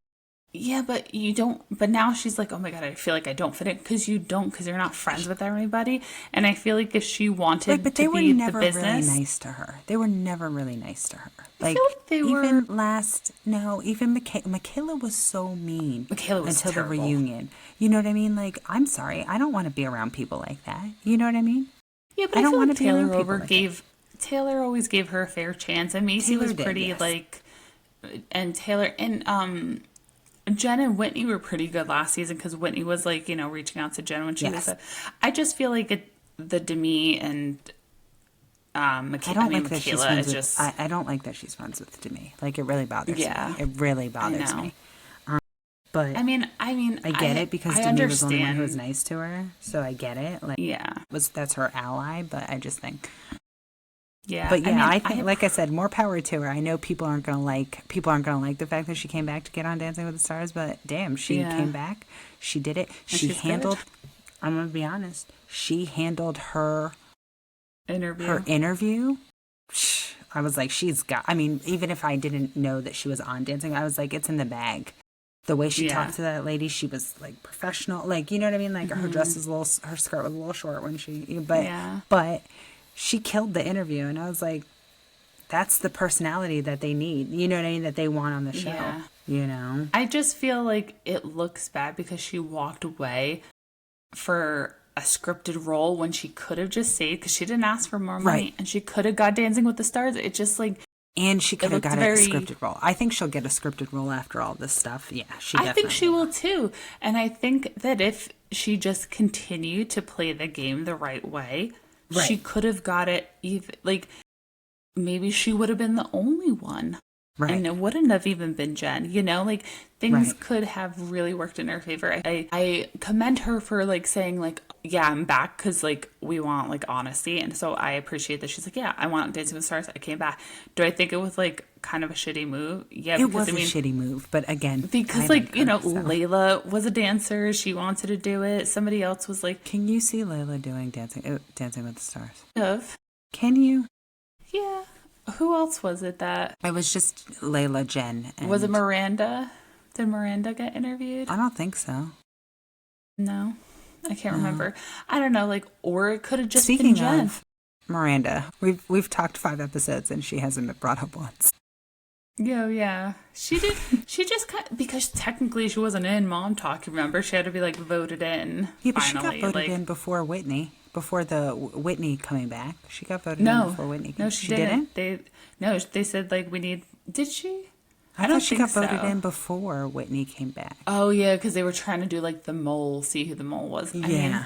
Yeah, but you don't. But now she's like, oh my God, I feel like I don't fit in, because you don't, because you're not friends with everybody. And I feel like if she wanted
but
to
they were
be
never
the business,
really nice to her. They were never really nice to her. Like,
I feel like they
even
were.
even Mikayla was so mean.
Mikayla was
until
terrible.
The reunion. You know what I mean? Like, I'm sorry, I don't want to be around people like that. You know what I mean?
Yeah, but I don't want to Taylor always gave her a fair chance, and Mayci was pretty and Taylor and Jen and Whitney were pretty good last season, because Whitney was like, you know, reaching out to Jen when she was I just feel like the Demi and Mikayla is just...
I don't like that she's friends with Demi. Like, it really bothers me. It really bothers me. But I mean, I get it, because Demi was the only one who was nice to her, so I get it. Like, that's her ally, but I just think...
Yeah,
but I think, like I said, more power to her. I know people aren't gonna like the fact that she came back to get on Dancing with the Stars, but damn, she came back. She did it. She handled. Good. I'm gonna be honest. She handled her interview. I was like, I mean, even if I didn't know that she was on Dancing, I was like, it's in the bag. The way she talked to that lady, she was like professional. Like, you know what I mean? Like, her dress was her skirt was a little short when but she killed the interview, and I was like, that's the personality that they need. You know what I mean? That they want on the show. Yeah. You know?
I just feel like it looks bad because she walked away for a scripted role when she could have just stayed, because she didn't ask for more money, and she could have got Dancing with the Stars. It just like...
And she could have got a scripted role. I think she'll get a scripted role after all this stuff. Yeah, I
think she will too. And I think that if she just continued to play the game the right way... Right. She could have got it, like, maybe she would have been the only one. Right. And it wouldn't have even been Jen, you know? Like, things could have really worked in her favor. I commend her for, like, saying, like, yeah, I'm back, because, like, we want, like, honesty. And so I appreciate that she's like, yeah, I want Dancing with the Stars. I came back. Do I think it was, like, kind of a shitty move? Yeah,
it was a shitty move, but again,
because like, you know, Layla was a dancer, she wanted to do it. Somebody else was like,
can you see Layla doing Dancing with the Stars?
Can you? Yeah. Who else was it that?
It was just Layla, Jen.
Was it Miranda? Did Miranda get interviewed?
I don't think so.
No, I can't remember. I don't know. Like, or it could have just been Jen.
Miranda. We've talked 5 episodes and she hasn't been brought up once.
Yeah. She did. She just because technically she wasn't in Mom Talk. Remember, she had to be like voted in.
Yeah, but
finally.
she got voted in before Whitney. Before the Whitney coming back, she got voted in before Whitney. No, she didn't.
They said like we need. Did she?
I thought she got voted in before Whitney came back.
Oh yeah, because they were trying to do like the mole, see who the mole was.
Yeah.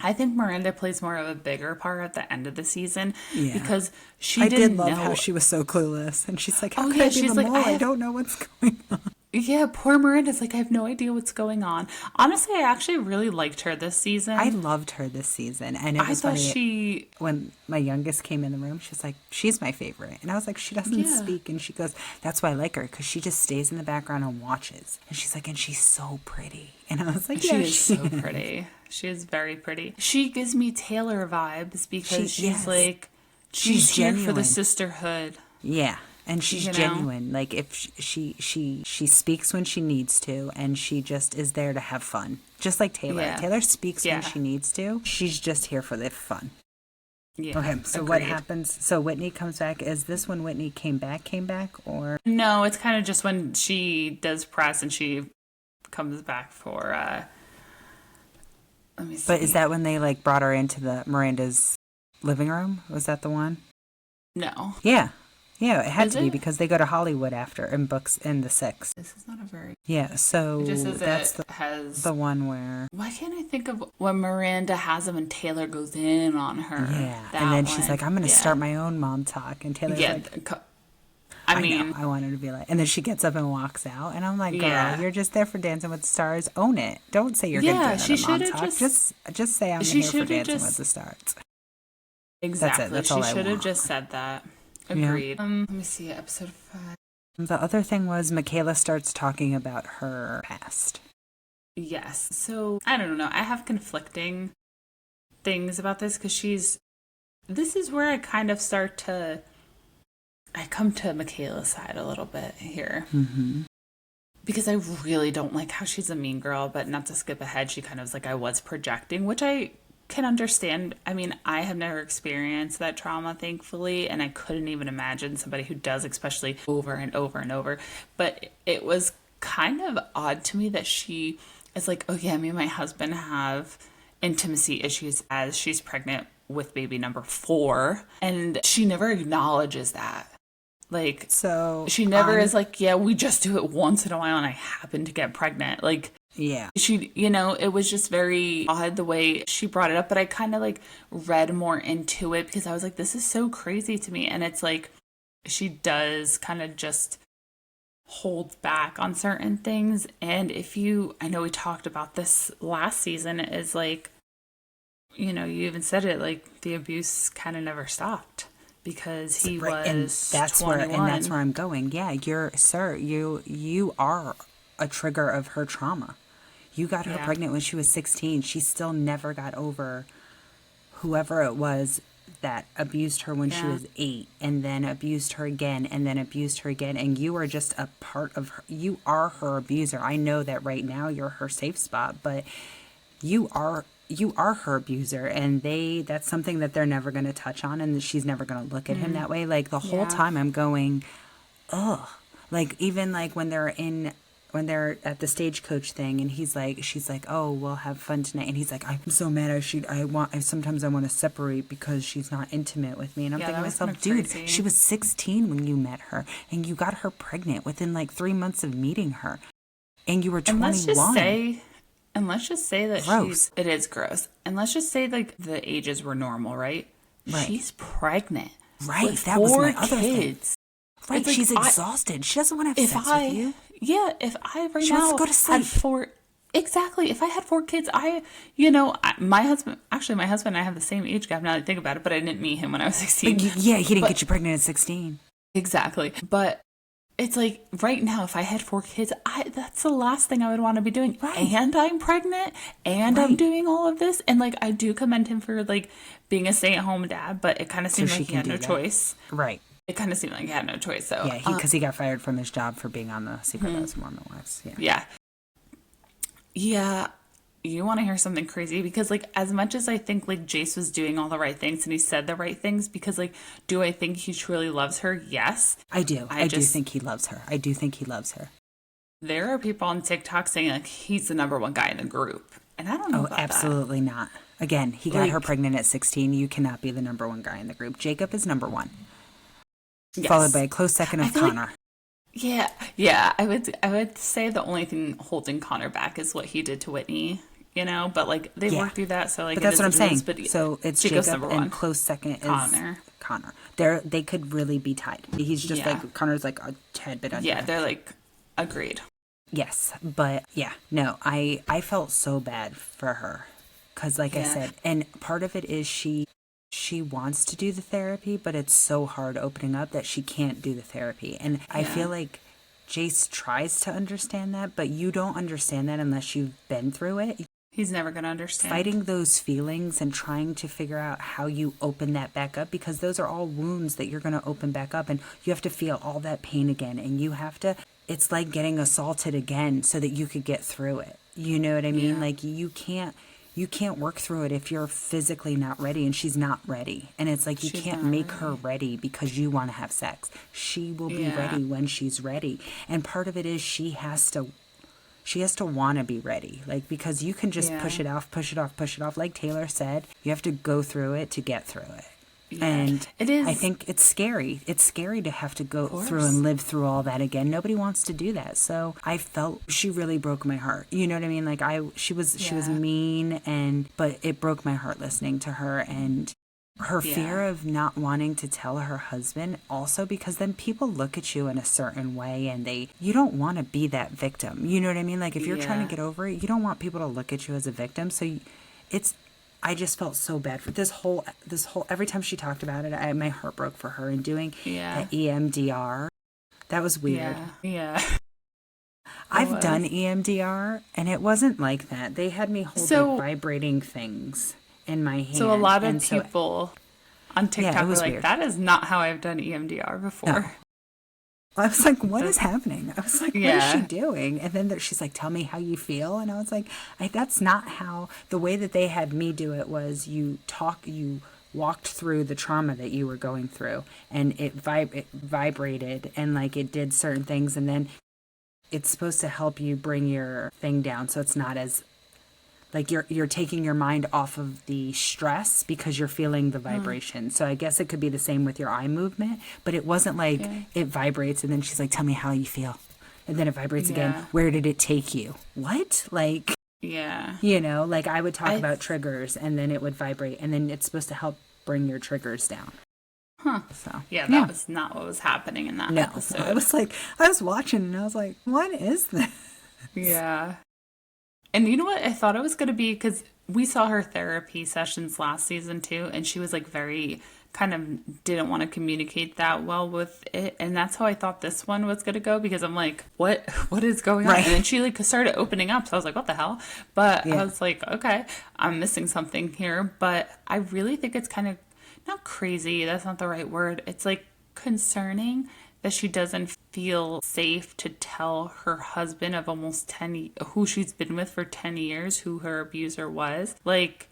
I think Miranda plays more of a bigger part at the end of the season because
I did love how she was so clueless, and she's like, "How could I be the mole? I don't know what's going on."
Yeah, poor Miranda's like, I have no idea what's going on. Honestly, I actually really liked her this season.
I loved her this season, and it was funny. When my youngest came in the room, she was like, "She's my favorite," and I was like, "She doesn't speak," and she goes, "That's why I like her, because she just stays in the background and watches." And she's like, "And she's so pretty," and I was like,
"She is so pretty. She is very pretty. She gives me Taylor vibes because she's like, she's here
genuine.
for the sisterhood."
Yeah. And she's genuine. Like, if she speaks when she needs to, and she just is there to have fun. Just like Taylor. Yeah. Taylor speaks when she needs to. She's just here for the fun. Yeah. Okay, so what happens? So Whitney comes back. Is this when Whitney came back, or?
No, it's kind of just when she does press and she comes back for, let me see.
But is that when they, like, brought her into the Miranda's living room? Was that the one?
No.
Yeah. Yeah, it had to be because they go to Hollywood after and books in the 6th.
This is not a very...
Yeah, so that's
the
one where...
Why can't I think of when Miranda has him and Taylor goes in on her?
Yeah, and then she's like, I'm going to start my own Mom Talk. And Taylor's like... I mean... I want her to be like... And then she gets up and walks out. And I'm like, girl, you're just there for Dancing with the Stars. Own it. Don't say you're going to do another Mom Talk. Just say I'm here for Dancing with the Stars.
Exactly.
That's all I want.
She should have just said that. Agreed. Yeah. Let me see, episode 5.
The other thing was Mikayla starts talking about her past.
Yes. So, I don't know. I have conflicting things about this because this is where I kind of I come to Mikayla's side a little bit here.
Mm-hmm.
Because I really don't like how she's a mean girl, but not to skip ahead, she kind of was like, I was projecting, which I can understand. I mean, I have never experienced that trauma, thankfully, and I couldn't even imagine somebody who does, especially over and over and over. But it was kind of odd to me that she is like, oh yeah, me and my husband have intimacy issues as she's pregnant with baby number 4, and she never acknowledges that. Like, so she never is like, yeah, we just do it once in a while and I happen to get pregnant. Like,
yeah.
She, it was just very odd the way she brought it up, but I kind of like read more into it because I was like, this is so crazy to me. And it's like, she does kind of just hold back on certain things. And I know we talked about this last season, is like, you even said it, like the abuse kind of never stopped because he was
and that's
21.
And that's where I'm going. Yeah, you are a trigger of her trauma. You got her pregnant when she was 16. She still never got over whoever it was that abused her when she was 8, and then abused her again, and then abused her again. And you are just a part of her. You are her abuser. I know that right now you're her safe spot, but you are her abuser, and that's something that they're never going to touch on, and she's never going to look at him that way. Like, the whole time I'm going, ugh. Like, even like when they're at the stagecoach thing, and she's like, oh, we'll have fun tonight. And he's like, I'm so mad. Sometimes I want to separate because she's not intimate with me. And I'm thinking to myself, dude, she was 16 when you met her, and you got her pregnant within like 3 months of meeting her, and you were 21.
And let's just say that it is gross. And let's just say like the ages were normal, right? She's pregnant.
Right. That was my other thing. Right, like, she's exhausted. She doesn't want to have sex with you.
Yeah, if I
she wants to go to sleep.
Had 4... Exactly. If I had 4 kids, my husband and I have the same age gap now that I think about it, but I didn't meet him when I was 16.
But he didn't get you pregnant at 16.
Exactly. But it's like, right now, if I had 4 kids, that's the last thing I would want to be doing. Right. And I'm pregnant, and I'm doing all of this. And, like, I do commend him for, like, being a stay-at-home dad, but it kind of seemed like he had no choice.
Right.
It kind of seemed like he had no choice. So
yeah, because he got fired from his job for being on the Secret Lives of Mormon Wives.
Yeah. you want to hear something crazy? Because, like, as much as I think, like, Jace was doing all the right things and he said the right things, because, like, do I think he truly loves her? Yes.
I do. I do think he loves her. I do think he loves her.
There are people on TikTok saying, like, he's the number one guy in the group. And I don't know about
absolutely
that.
not. Again, he got her pregnant at 16. You cannot be the number one guy in the group. Jacob is number one. Yes. Followed by a close second of Connor.
Yeah. I would say the only thing holding Connor back is what he did to Whitney, you know, but like they worked through that, so like.
But that's what I'm saying. So it's
Jacob's
Jacob and close second is Connor. They could really be tied. He's just like Connor's like a tad bit under.
Yeah, they're like agreed.
Yes, but no, I felt so bad for her because, like I said, and part of it is she wants to do the therapy, but it's so hard opening up that she can't do the therapy, and I feel like Jace tries to understand that, but you don't understand that unless you've been through it.
He's never going to understand.
Fighting those feelings and trying to figure out how you open that back up, because those are all wounds that you're going to open back up, and you have to feel all that pain again, and you have to, it's like getting assaulted again so that you could get through it. You know what I mean? Like you can't work through it if you're physically not ready, and she's not ready. And it's like you can't make her ready because you want to have sex. She will be ready when she's ready. And part of it is she has to want to be ready. Like, because you can just push it off. Like Taylor said, you have to go through it to get through it. Yeah. And it is. I think it's scary. It's scary to have to go through and live through all that again. Nobody wants to do that. So I felt she really broke my heart. You know what I mean? Like she was mean, but it broke my heart listening to her, and her fear of not wanting to tell her husband also, because then people look at you in a certain way and you don't want to be that victim. You know what I mean? Like if you're trying to get over it, you don't want people to look at you as a victim. So I just felt so bad for this whole, every time she talked about it, my heart broke for her, and doing the EMDR. That was weird.
Yeah.
I've done EMDR and it wasn't like that. They had me hold like vibrating things in my hand.
So a lot of people on TikTok were like, weird. That is not how I've done EMDR before.
No. I was like, what is happening? I was like, what is she doing? And then she's like, tell me how you feel. And I was like, that's not how, the way that they had me do it was you walked through the trauma that you were going through, and it vibrated and like it did certain things. And then it's supposed to help you bring your thing down. So it's not as like you're taking your mind off of the stress because you're feeling the vibration. So I guess it could be the same with your eye movement, but it wasn't like it vibrates and then she's like, tell me how you feel. And then it vibrates again. Where did it take you? What? Like, you know, like I would talk about triggers and then it would vibrate, and then it's supposed to help bring your triggers down. So
that was not what was happening in that episode.
I was watching and I was like, what is this?
Yeah. And you know what I thought it was going to be? Because we saw her therapy sessions last season too, and she was like very kind of didn't want to communicate that well with it. And that's how I thought this one was going to go, because I'm like, what is going on? And then she like started opening up. So I was like, what the hell? But I was like, okay, I'm missing something here. But I really think it's kind of not crazy. That's not the right word. It's like concerning that she doesn't feel safe to tell her husband of almost 10, who she's been with for 10 years, who her abuser was. Like,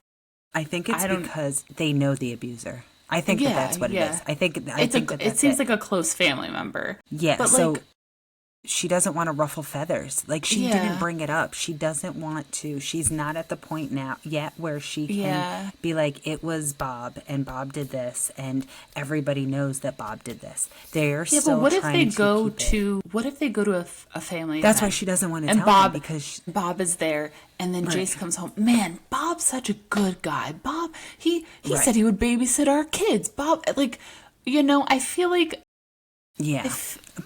I think it's because they know the abuser. I think that's what it is. I think
it seems like a close family member.
Yeah, but so she doesn't want to ruffle feathers. Like, she didn't bring it up. She doesn't want to. She's not at the point now yet where she can be like, it was Bob, and Bob did this, and everybody knows that Bob did this. They're still
but what if they
trying
go
to
what if they go to a family
That's
event,
why she doesn't want to
and
tell
Bob,
them, because
Bob is there, and then Jace comes home. Man, Bob's such a good guy. Bob, he said he would babysit our kids. Bob, like, you know, I feel like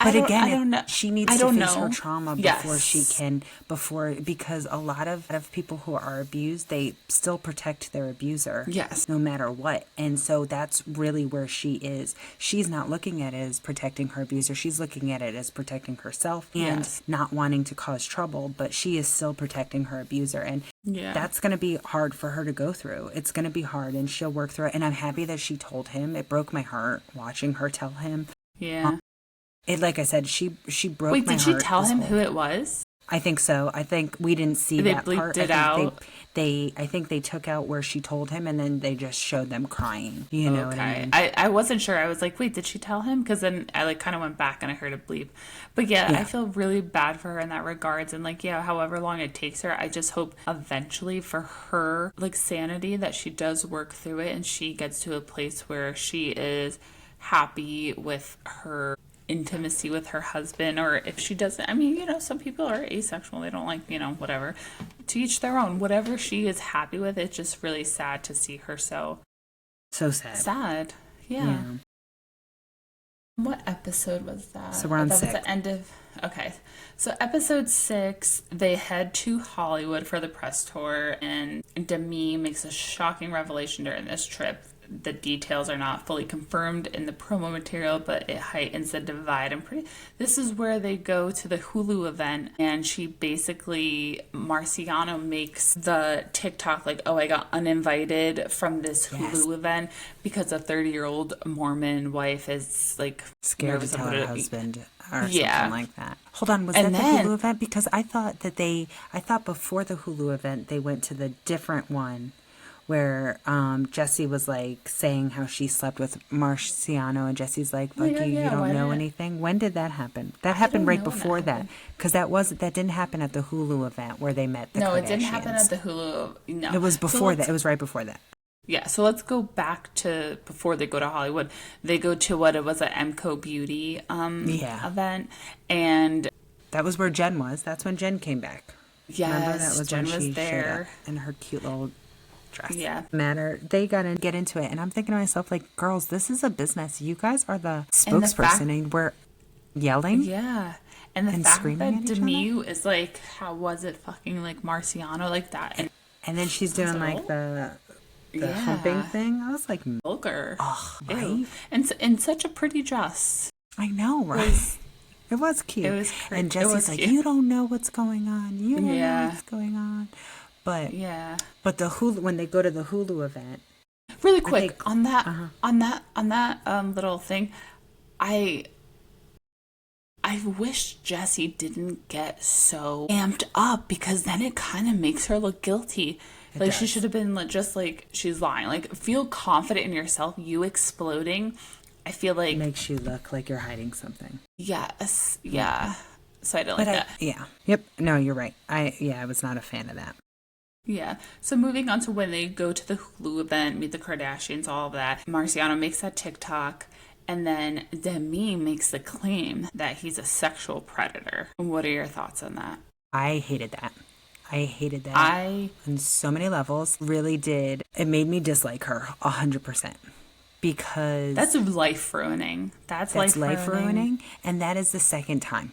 but again,
she needs to face her trauma before she can, because a lot of people who are abused, they still protect their abuser.
Yes.
No matter what. And so that's really where she is. She's not looking at it as protecting her abuser. She's looking at it as protecting herself and not wanting to cause trouble, but she is still protecting her abuser. And that's going to be hard for her to go through. It's going to be hard, and she'll work through it. And I'm happy that she told him. It broke my heart watching her tell him.
Yeah.
Like I said, she broke my heart.
Wait, did she tell him who it was?
I think so. I think we didn't see
They
that
bleeped
part.
it out.
I think they took out where she told him, and then they just showed them crying. You know what I
Okay.
mean?
I wasn't sure. I was like, wait, did she tell him? Because then I like kind of went back and I heard a bleep. But yeah,
Yeah.
I feel really bad for her in that regards. And like, yeah, however long it takes her, I just hope eventually for her like sanity that she does work through it and she gets to a place where she is happy with her intimacy with her husband. Or if she doesn't, I mean, you know, some people are asexual, they don't like, you know, whatever, to each their own. Whatever she is happy with, it's just really sad to see her so
So sad.
sad. Yeah. What episode was that?
So we're on
that
6.
was the end of. Okay, so episode 6, they head to Hollywood for the press tour, and Demi makes a shocking revelation during this trip. The details are not fully confirmed in the promo material, but it heightens the divide. This is where they go to the Hulu event, and she basically, Marciano makes the TikTok like, oh, I got uninvited from this Hulu event because a 30-year-old Mormon wife is like
Scared to
nervous
tell
about
her
it.
husband or something like that. Hold on, was
And
that
then-
the Hulu event? Because I thought before the Hulu event they went to the different one where Jessi was like saying how she slept with Marciano, and Jessi's like, "Fuck you, you don't know anything." When did that happen? That happened right before that, because that didn't happen at the Hulu event where they met the Kardashians.
it didn't happen at the Hulu. No,
It was before that. It was right before that.
Yeah, so let's go back to before they go to Hollywood. They go to what it was an MCO Beauty event, and
that was where Jen was. That's when Jen came back.
Yes,
remember that was
Jen
when
was
she
there
showed up in her cute little dress.
Yeah.
They gotta get into it, and I'm thinking to myself, like, girls, this is a business. You guys are the spokesperson, and we're yelling.
Yeah. And the fact
screaming
that
at each
Demi is like, how was it fucking like Marciano like that?
And then she's doing like the humping thing. I was like,
vulgar.
Oh, right?
Ew. And in such a pretty dress.
I know, right? It was cute.
It was
and Jessi's like, you don't know what's going on. You don't know what's going on. But but the Hulu, when they go to the Hulu event,
really quick on that little thing, I wish Jessi didn't get so amped up, because then it kind of makes her look guilty. Like, she should have been just like, she's lying. Like, feel confident in yourself. You exploding, I feel like,
makes you look like you're hiding something.
Yes. Yeah. So I don't like that.
Yeah. Yep. No, you're right. I was not a fan of that.
Yeah. So moving on to when they go to the Hulu event, meet the Kardashians, all of that. Marciano makes that TikTok, and then Demi makes the claim that he's a sexual predator. What are your thoughts on that?
I hated that. On so many levels. Really did. It made me dislike her 100%. Because
that's life ruining. That's life ruining.
And that is the second time.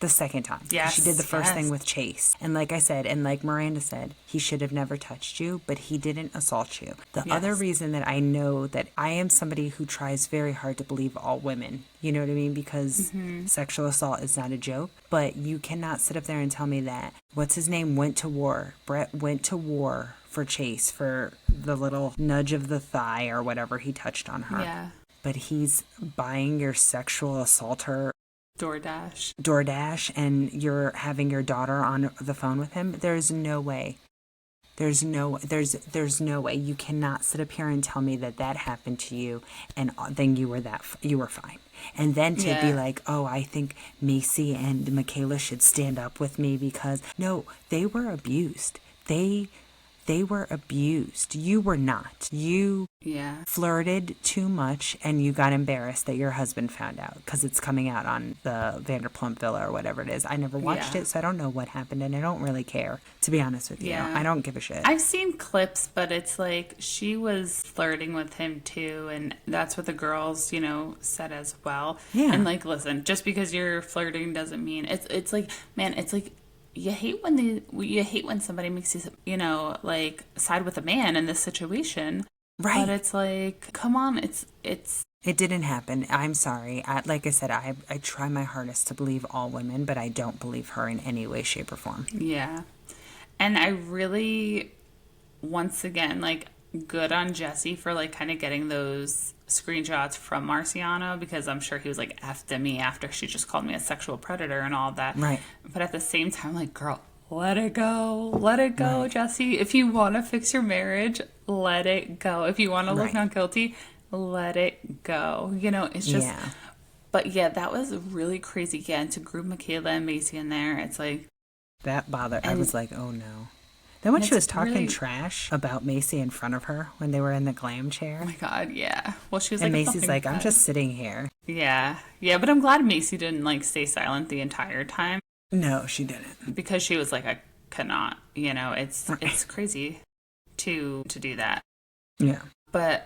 Yes.
She did the first thing with Chase. And like I said, and like Miranda said, he should have never touched you, but he didn't assault you. The other reason that I know that I am somebody who tries very hard to believe all women, you know what I mean? Because sexual assault is not a joke. But you cannot sit up there and tell me that, what's his name, went to war. Brett went to war for Chase, for the little nudge of the thigh or whatever he touched on her.
Yeah.
But he's buying your sexual assaulter DoorDash, and you're having your daughter on the phone with him. There's no way. There's no way. You cannot sit up here and tell me that happened to you, and then you were fine. And then to be like, oh, I think Mayci and Mikayla should stand up with me, because no, they were abused. They were abused. You were not. You flirted too much, and you got embarrassed that your husband found out, because it's coming out on the Vanderpump Villa or whatever it is. I never watched it, so I don't know what happened, and I don't really care, to be honest with you. I don't give a shit.
I've seen clips, but it's like she was flirting with him too, and that's what the girls, said as well.
Yeah.
And like, listen, just because you're flirting doesn't mean it's like, man, it's like, you hate when somebody makes you, like, side with a man in this situation.
Right.
But it's like, come on, it's.
It didn't happen. I'm sorry. Like I said, I try my hardest to believe all women, but I don't believe her in any way, shape, or form.
Yeah. And I really, once again, like, good on Jessi for like kind of getting those screenshots from Marciano, because I'm sure he was like effed at me after she just called me a sexual predator and all that.
Right.
But at the same time, like, girl, let it go. Let it go,
Right.
Jessi. If you want to fix your marriage, let it go. If you want to look
Right.
not guilty, let it go. You know, it's just,
Yeah.
but yeah, that was really crazy. Yeah, and to group Mikayla and Mayci in there, it's like,
That bothered. I
and
was like, oh no. Then when she was
it's
talking
really,
trash about Mayci in front of her when they were in the glam chair,
oh my God, yeah. Well, she was
and
like,
Macy's
nothing
like, I'm
bad.
just sitting here.
Yeah. Yeah, but I'm glad Mayci didn't like stay silent the entire time,
No, she didn't.
because she was like, I cannot, you know, it's
Right.
crazy to do that.
Yeah.
But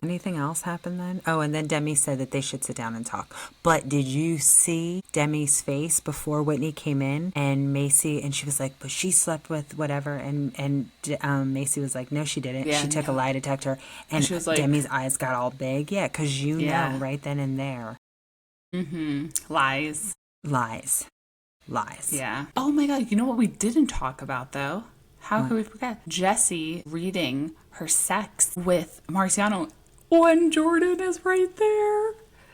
Anything else happen then? Oh, and then Demi said that they should sit down and talk. But did you see Demi's face before Whitney came in and Mayci, and she was like, but she slept with whatever, and Mayci was like, no, she didn't.
yeah,
She took a
no.
lie detector, and
She was like,
Demi's eyes got all big. Yeah, because you know
yeah.
right then and there,
Lies.
lies, lies.
Yeah. Oh my God, you know what we didn't talk about though? How
What?
could we forget? Jessi reading her sex with Marciano when Jordan is right there.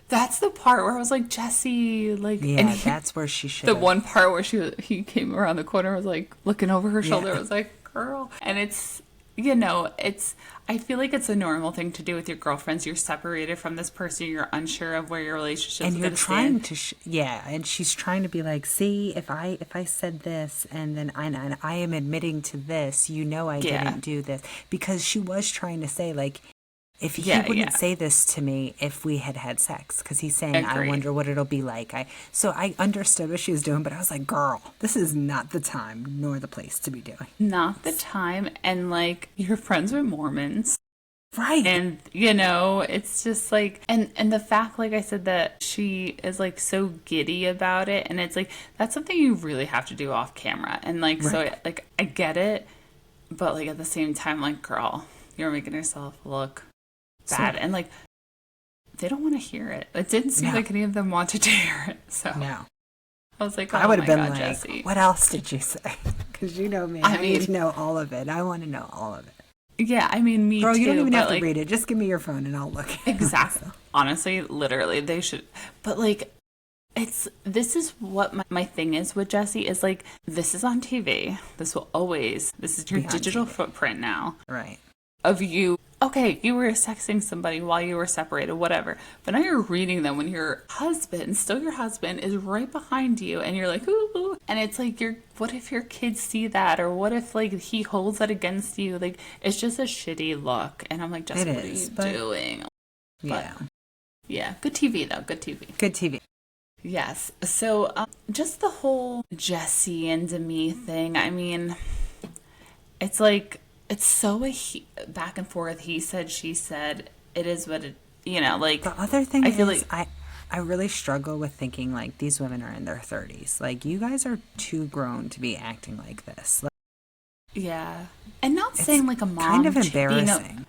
That's the part where I was like, Jessi, like, and
Yeah, that's where she should
the
have.
one part where he came around the corner, was like looking over her shoulder.
Yeah.
I was like, girl. And it's, you know, it's, I feel like it's a normal thing to do with your girlfriends. You're separated from this person. You're unsure of where your relationship is
And
going
you're
to
trying
stand.
to yeah, and she's trying to be like, see, if I said this, and then I am admitting to this, you know, I
Yeah.
didn't do this, because she was trying to say, like, if he
Yeah,
wouldn't
yeah.
say this to me if we had had sex, because he's saying, I
Agree.
wonder what it'll be like. So I understood what she was doing, but I was like, girl, this is not the time nor the place to be doing.
Not the time. And like, you're friends with Mormons.
Right.
And you know, it's just like, and the fact, like I said, that she is like so giddy about it, and it's like, that's something you really have to do off camera. And like, so
Right.
like, I get it, but like at the same time, like, girl, you're making yourself look bad.
So-
And like, they don't want to hear it. It didn't seem
No.
like any of them wanted to hear it. So
No.
I was like, oh
I would have
my
been
God,
like,
Jessi.
what else did you say? Because you know me,
I
I need
mean-
to know all of it. I want to know all of it.
Yeah, I mean, me
Girl,
too.
you don't even
but
have to
like,
read it. Just give me your phone and I'll look.
exactly. Honestly, literally, they should. But like, this is what my thing is with Jessi, is like, this is on TV. This is your
Be on
digital
TV.
footprint now
Right.
of you. Okay, you were sexting somebody while you were separated, whatever. But now you're reading them when your husband, still your husband, is right behind you, and you're like, ooh, ooh. And it's like, what if your kids see that, or what if like he holds that against you? Like, it's just a shitty look. And I'm like, Jessi,
It
what are
is,
you
but-
doing?
Yeah.
Yeah, good TV though, good TV.
Good TV.
Yes. So, just the whole Jessi and Demi thing. I mean, it's like, it's so back and forth. He said, she said. It is what it, you know, like.
The other thing
I
is,
feel like,
I really struggle with thinking like these women are in their 30s. Like, you guys are too grown to be acting like this. Like,
yeah, and not
it's
saying like a mom
kind of
being
embarrassing.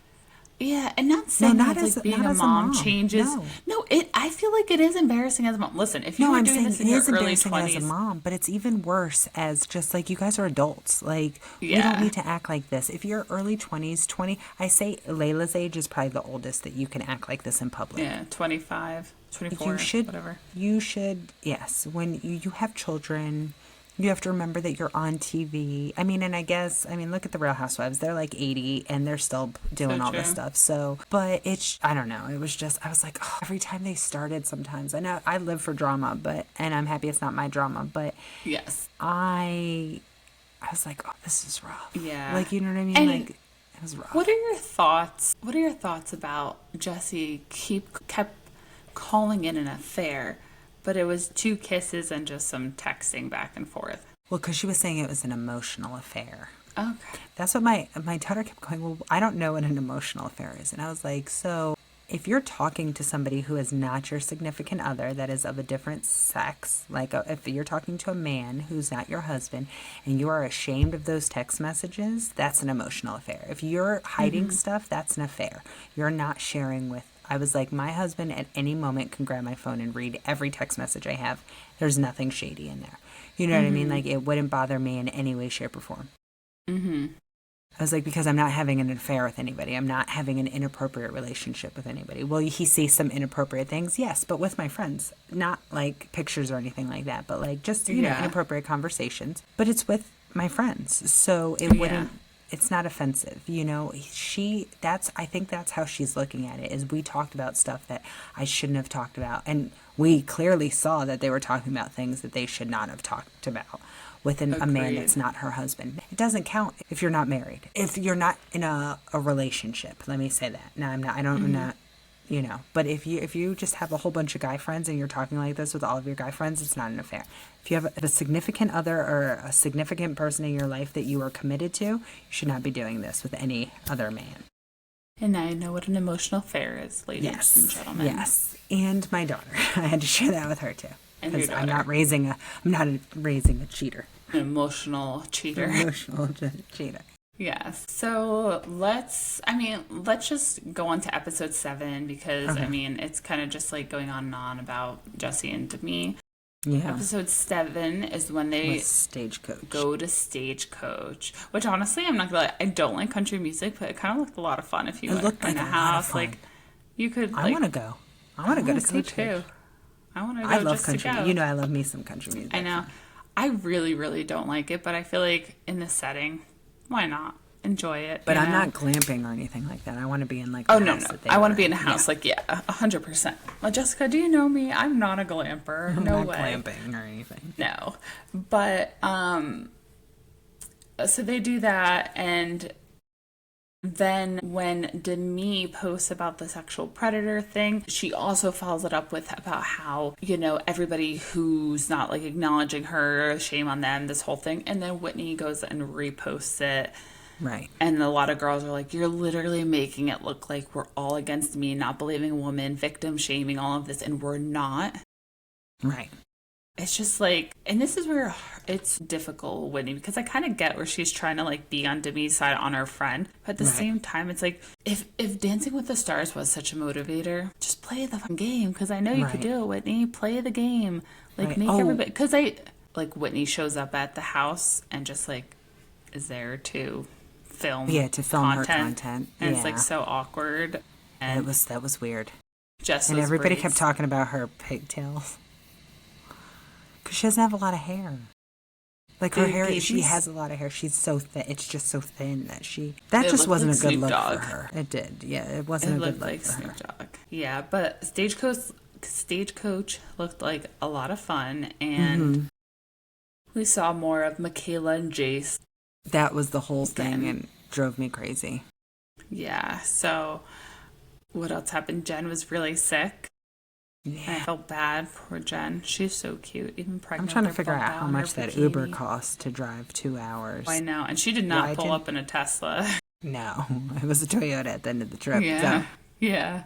yeah, and not saying
not
that,
as-
like being
not
a
as a
mom
mom.
changes.
No.
No, I feel like it is embarrassing as a mom. Listen, if you
No,
were
I'm
doing
saying
this
it
in your
is
early
embarrassing as a
20s,
mom, but it's even worse as just like, you guys are adults. Like, we
Yeah.
don't need to act like this. If you're early 20s, 20, I say Layla's age is probably the oldest that you can act like this in public.
yeah, 25, 24,
You should,
whatever.
yes, when you have children, you have to remember that you're on TV. I mean, and I mean, look at the Real Housewives. They're like 80 and they're still doing
So
all this
true.
stuff. So, but I don't know. It was just, I was like, oh, every time they started sometimes, I know I live for drama, and I'm happy it's not my drama, but
Yes.
I was like, oh, this is rough.
Yeah.
Like, you know what I mean?
And
Like, it was rough.
What are your thoughts? What are your thoughts about Jessi kept calling it an affair, but it was 2 kisses and just some texting back and forth?
Well, because she was saying it was an emotional affair.
Okay.
That's what my daughter kept going, well, I don't know what an emotional affair is. And I was like, so if you're talking to somebody who is not your significant other, that is of a different sex, like if you're talking to a man who's not your husband and you are ashamed of those text messages, that's an emotional affair. If you're hiding stuff, that's an affair. You're not sharing with. I was like, my husband at any moment can grab my phone and read every text message I have. There's nothing shady in there. You know what I mean? Like, it wouldn't bother me in any way, shape, or form. I was like, because I'm not having an affair with anybody. I'm not having an inappropriate relationship with anybody. Will he say some inappropriate things? Yes, but with my friends. Not like pictures or anything like that, but like just, you know, inappropriate conversations. But it's with my friends. So it wouldn't, it's not offensive. You know, I think that's how she's looking at it, is we talked about stuff that I shouldn't have talked about. And we clearly saw that they were talking about things that they should not have talked about with a man that's not her husband. It doesn't count if you're not married. If you're not in a relationship, let me say that. Now, I'm not, you know, but if you just have a whole bunch of guy friends and you're talking like this with all of your guy friends, it's not an affair. If you have a significant other or a significant person in your life that you are committed to, you should not be doing this with any other man.
And now you know what an emotional affair is, ladies and gentlemen.
Yes. And my daughter. I had to share that with her too. Because I'm not raising a cheater.
An emotional cheater.
Emotional cheater.
Yes. So let's just go on to episode 7 because, I mean, it's kind of just like going on and on about Jessi and Demi. Yeah. Episode 7 is when they go to Stagecoach, which honestly, I'm not gonna lie, I don't like country music, but it kind of looked a lot of fun if you were in a house. Like, you could, like...
I want to go. I want to go to Stagecoach.
I want to go.
I love country. You know I love me some country music.
I know. I really, really don't like it, but I feel like in this setting, why not? Enjoy it.
But I'm not glamping or anything like that. I want to be in like
a house. No. I want to be in a house. Like, 100%. Well, Jessica, do you know me? I'm not a glamper.
I'm
no
not
way.
glamping or anything.
No. But, so they do that, and then when Demi posts about the sexual predator thing, she also follows it up with about how, you know, everybody who's not like acknowledging her, shame on them, this whole thing. And then Whitney goes and reposts it.
Right.
And a lot of girls are like, you're literally making it look like we're all against me, not believing a woman, victim shaming, all of this. And we're not.
Right.
It's just like, and this is where it's difficult, Whitney, because I kind of get where she's trying to like be on Demi's side on her friend. But at the same time, it's like, if Dancing with the Stars was such a motivator, just play the fucking game. Because I know you could do it, Whitney. Play the game. Like, make everybody, because Whitney shows up at the house and just like is there to film.
Yeah, to film her content.
And it's like so awkward. And
that was weird.
And
everybody kept talking about her pigtails. Because she doesn't have a lot of hair. Like her hair, she has a lot of hair. She's so thin. It's just so thin that that just wasn't a good look for her. It did. Yeah, it wasn't a good look for her.
Yeah, but Stagecoach looked like a lot of fun. And we saw more of Mikayla and Jace.
That was the whole thing and drove me crazy.
Yeah, so what else happened? Jen was really sick. Yeah. I felt bad for Jen. She's so cute, even pregnant.
I'm trying to figure out how much that Uber costs to drive 2 hours.
I know, and she did not pull up in a Tesla.
No, it was a Toyota at the end of the trip.
Yeah,
so.
Yeah.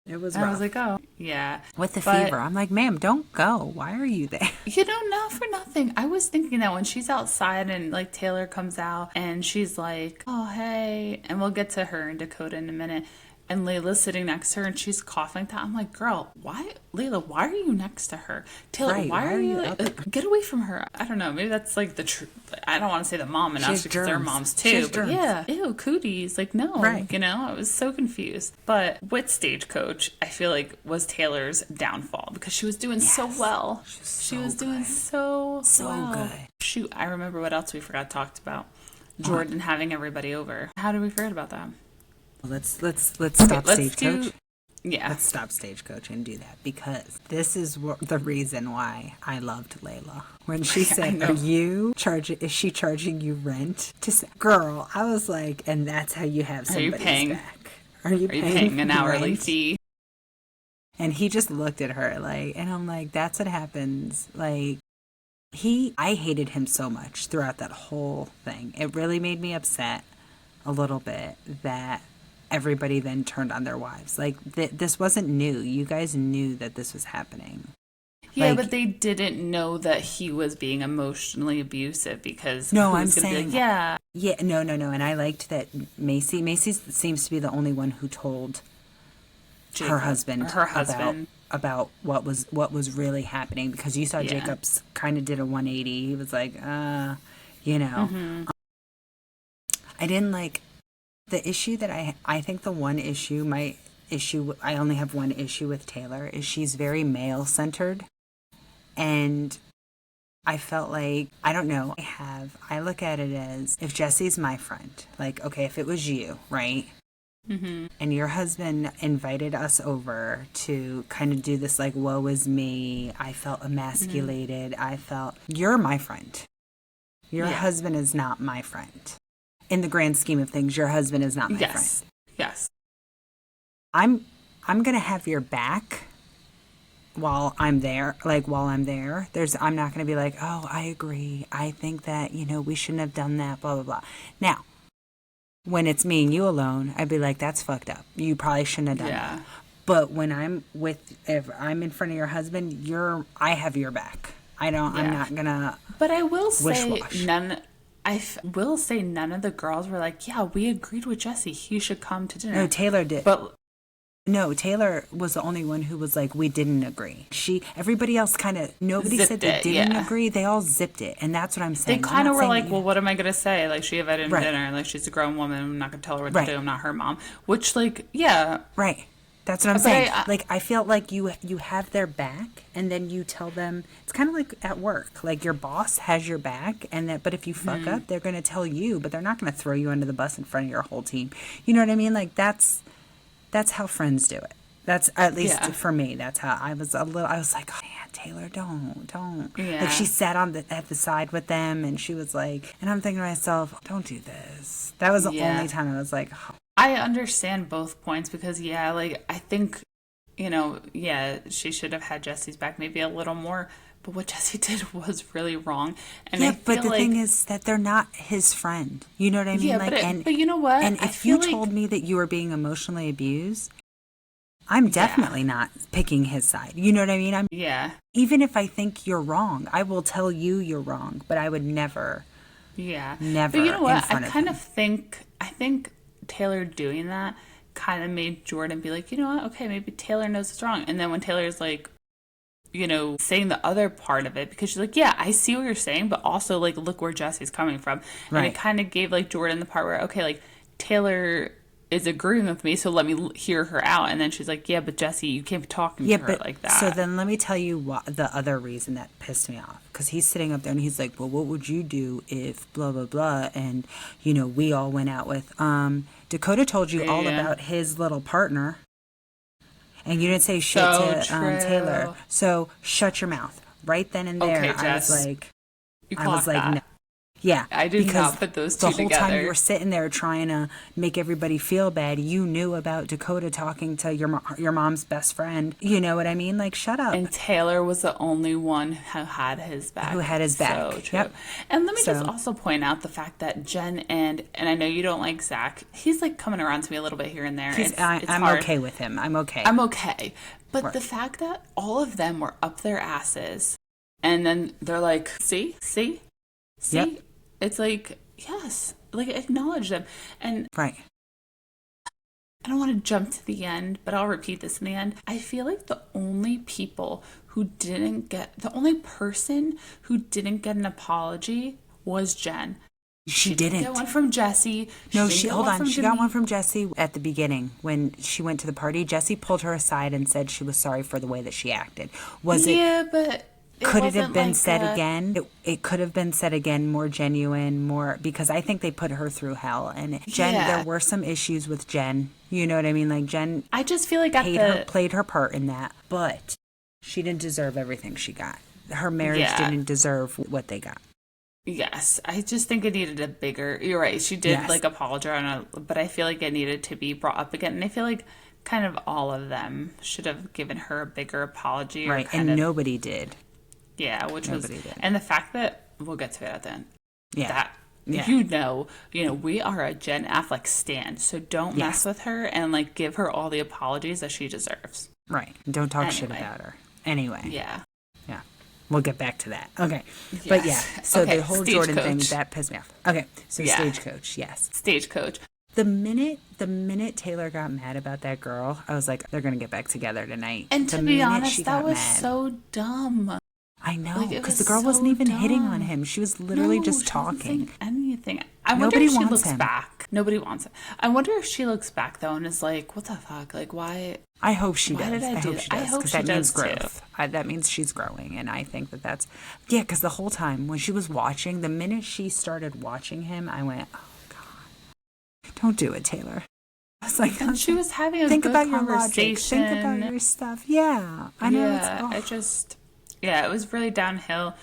It was rough.
I was like, oh, yeah.
With the fever. I'm like, ma'am, don't go. Why are you there?
You don't know for nothing. I was thinking that when she's outside and like Taylor comes out and she's like, oh, hey. And we'll get to her and Dakota in a minute. And Layla's sitting next to her and she's coughing. I'm like, girl, why? Layla, why are you next to her? Taylor, why are you get away from her? I don't know. Maybe that's like the truth. I don't want to say the mom enough because they're moms too. But yeah, ew, cooties. Like, no. Right. You know, I was so confused. But with Stagecoach, I feel like was Taylor's downfall because she was doing so well. She was doing so well.
Good.
Shoot, I remember what else we forgot to talk about. Jordan having everybody over. How did we forget about that?
Let's stop Stagecoach.
Let's
stop Stagecoach and do that because this is the reason why I loved Layla. When she said, is she charging you rent? Girl, I was like, and that's how you have somebody's back. Are you paying
an hourly fee?
And he just looked at her like, and I'm like, that's what happens. Like, I hated him so much throughout that whole thing. It really made me upset a little bit that everybody then turned on their wives. Like, this wasn't new. You guys knew that this was happening.
Yeah, but they didn't know that he was being emotionally abusive because
no, I'm saying no. And I liked that Mayci seems to be the only one who told her husband about what was really happening because you saw Jacob's kind of did a 180. He was like, you know. I didn't like the issue that I think the one issue, I only have one issue with Taylor is she's very male centered. And I felt like, I don't know, I look at it as if Jesse's my friend, like, okay, if it was you, right? Mm-hmm. And your husband invited us over to kind of do this, like, woe is me. I felt emasculated. Mm-hmm. I felt, you're my friend. Your husband is not my friend. In the grand scheme of things, your husband is not my friend.
Yes.
I'm going to have your back while I'm there. I'm not going to be like, oh, I agree. I think that, we shouldn't have done that, blah, blah, blah. Now, when it's me and you alone, I'd be like, that's fucked up. You probably shouldn't have done that. But when if I'm in front of your husband, I have your back. I'm not going to. But I will say
none of the girls were like, yeah, we agreed with Jessi. He should come to dinner.
No, Taylor did. No, Taylor was the only one who was like, we didn't agree. Everybody else nobody said they didn't agree. They all zipped it. And that's what I'm saying.
They kind of were like, well, what am I going to say? Like, she invited me to dinner. Like, she's a grown woman. I'm not going to tell her what to do. I'm not her mom. Which, like, yeah.
Right. That's what I'm saying. I feel like you have their back, and then you tell them, it's kind of like at work. Like, your boss has your back, but if you fuck up, they're going to tell you, but they're not going to throw you under the bus in front of your whole team. You know what I mean? Like, that's how friends do it. That's, at least for me, that's how I was like, oh, yeah, Taylor, don't. Yeah. Like, she sat at the side with them, and she was like, and I'm thinking to myself, don't do this. That was the only time I was like, oh.
I understand both points because, I think, she should have had Jessi's back maybe a little more. But what Jessi did was really wrong. And
yeah, but the thing is that they're not his friend. You know what I mean?
Yeah, but you know what?
And if you told me that you were being emotionally abused, I'm definitely not picking his side. You know what I mean? Even if I think you're wrong, I will tell you you're wrong. But I would never.
Yeah.
Never.
But you know what?
I
think Taylor doing that kind of made Jordan be like, you know what? Okay, maybe Taylor knows it's wrong. And then when Taylor's like, saying the other part of it, because she's like, yeah, I see what you're saying, but also, like, look where Jessi's coming from. Right. And it kind of gave, like, Jordan the part where, okay, like, Taylor is agreeing with me, so let me hear her out. And then she's like, yeah, but Jessi, you can't be talking to her like that.
So then let me tell you the other reason that pissed me off. Because he's sitting up there and he's like, well, what would you do if blah, blah, blah? And, we all went out with, Dakota told you all about his little partner. And you didn't say shit to Taylor. So shut your mouth. Right then and there,
okay, Jess,
I was like, no. Yeah.
I did not put those two together.
The whole time you were sitting there trying to make everybody feel bad, you knew about Dakota talking to your mom's best friend. You know what I mean? Like, shut up.
And Taylor was the only one who had his back. So true. Yep. And let me just also point out the fact that Jen and I know you don't like Zach. He's like coming around to me a little bit here and there.
I'm hard. Okay with him. I'm okay.
But the fact that all of them were up their asses and then they're like, see? Yep. It's like, yes, like, acknowledge them. And
right.
I don't want to jump to the end, but I'll repeat this in the end. I feel like the only person who didn't get an apology was Jen.
She didn't
get one from Jessi.
No, she got one from Jessi at the beginning when she went to the party. Jessi pulled her aside and said she was sorry for the way that she acted.
But
could it have been said again? It could have been said again, more genuine, because I think they put her through hell. And Jen, there were some issues with Jen. You know what I mean? Like, Jen,
I just feel like
played her part in that, but she didn't deserve everything she got. Her marriage didn't deserve what they got.
Yes, I just think it needed a bigger. You're right. She did apologize, but I feel like it needed to be brought up again. And I feel like kind of all of them should have given her a bigger apology.
Right, and nobody did.
Yeah, and the fact that we'll get to it at the end. Yeah. We are a Jen Affleck stan, so don't mess with her and like give her all the apologies that she deserves.
Right. Don't talk shit about her. Anyway.
Yeah.
Yeah. We'll get back to that. Okay. Yes. But yeah, so the whole Jordan thing, that pissed me off. Okay. So Stagecoach, yes.
Stagecoach.
The minute Taylor got mad about that girl, I was like, they're going to get back together tonight.
And to be honest, that was so dumb.
I know, because the girl wasn't even hitting on him. She was literally just talking.
Anything. thing. I wonder
Nobody
if she
wants
looks
him.
back. Nobody wants it. I wonder if she looks back though and is like, "What the fuck? Like, why?"
I hope she
Why
does.
did I do
hope
that?
she
I
does
hope
because
she
that means
does, too.
growth. That means she's growing, and I think that's yeah. Because the whole time when she was watching, the minute she started watching him, I went, "Oh God, don't do it, Taylor." I was like,
And she was having a
think
good
about your
conversation.
logic. Think about your stuff. Yeah, I know.
Yeah, it was really downhill.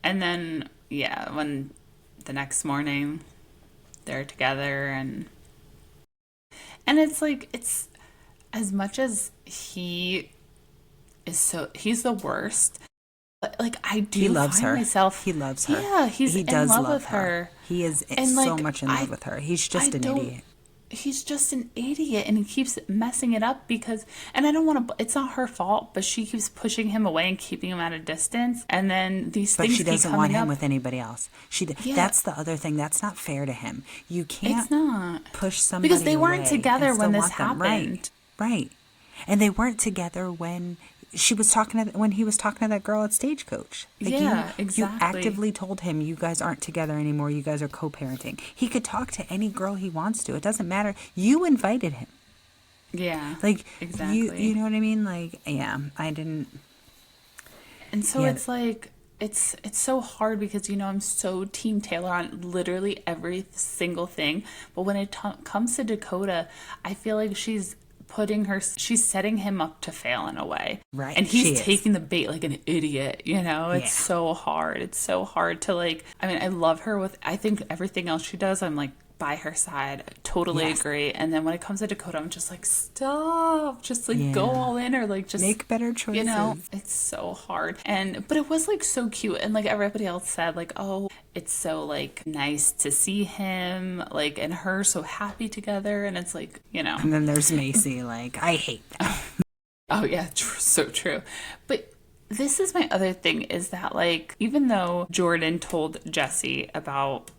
And then, yeah, when the next morning they're together and it's like, it's as much as he's the worst. But like, I do
He loves
find
her.
myself.
He loves her.
Yeah, he's
he
in
does
love
love
with her.
He is
And
so
like,
much in love with her. He's just an idiot.
He's just an idiot and he keeps messing it up because, and I don't want to, it's not her fault, but she keeps pushing him away and keeping him at a distance. And then these
But
things
she
keep
doesn't
coming
want him
up.
with anybody else.
Yeah.
That's the other thing. That's not fair to him. You can't
It's not.
push somebody
Because they weren't
away
together
and
when
still
this
want them.
happened.
Right. And they weren't together when she was talking to when he was talking to that girl at Stagecoach. Like
Yeah,
you
exactly.
actively told him you guys aren't together anymore. You guys are co-parenting. He could talk to any girl he wants to. It doesn't matter. You invited him.
Yeah.
Like
exactly.
you know what I mean? Like yeah, I didn't.
And so
Yeah.
it's like it's so hard because I'm so team Taylor on literally every single thing, but when it comes to Dakota, I feel like she's setting him up to fail in a way.
Right.
And
She
he's
is.
taking the bait like an idiot, It's
Yeah.
so hard. It's so hard to like, I mean, I love her I think everything else she does, I'm like by her side. Totally
Yes.
agree. And then when it comes to Dakota, I'm just like, stop. Just like go
Yeah.
all in or like just
Make better choices.
it's so hard. But it was like so cute. And like everybody else said, like, oh, it's so like nice to see him, like, and her so happy together. And it's like,
And then there's Mayci. Like I hate that.
oh yeah, so true. But this is my other thing is that like, even though Jordan told Jessi about,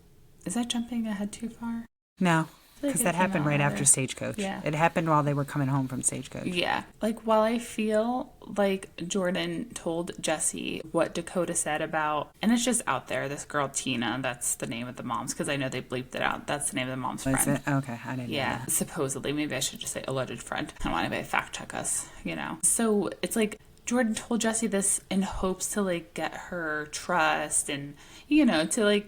is that jumping ahead too far?
No,
feel like
because
it
that
came
happened
out
right
later.
after Stagecoach.
Yeah.
It happened while they were coming home from Stagecoach.
Yeah. Like, while I feel like Jordan told Jessi what Dakota said about, and it's just out there, this girl, Tina, that's the name of the mom's, because I know they bleeped it out. That's the name of the mom's
Was
friend.
it? Okay, I didn't know
Yeah,
that.
supposedly. Maybe I should just say alleged friend. I don't want anybody to fact check us, So it's like Jordan told Jessi this in hopes to, like, get her trust and, to, like,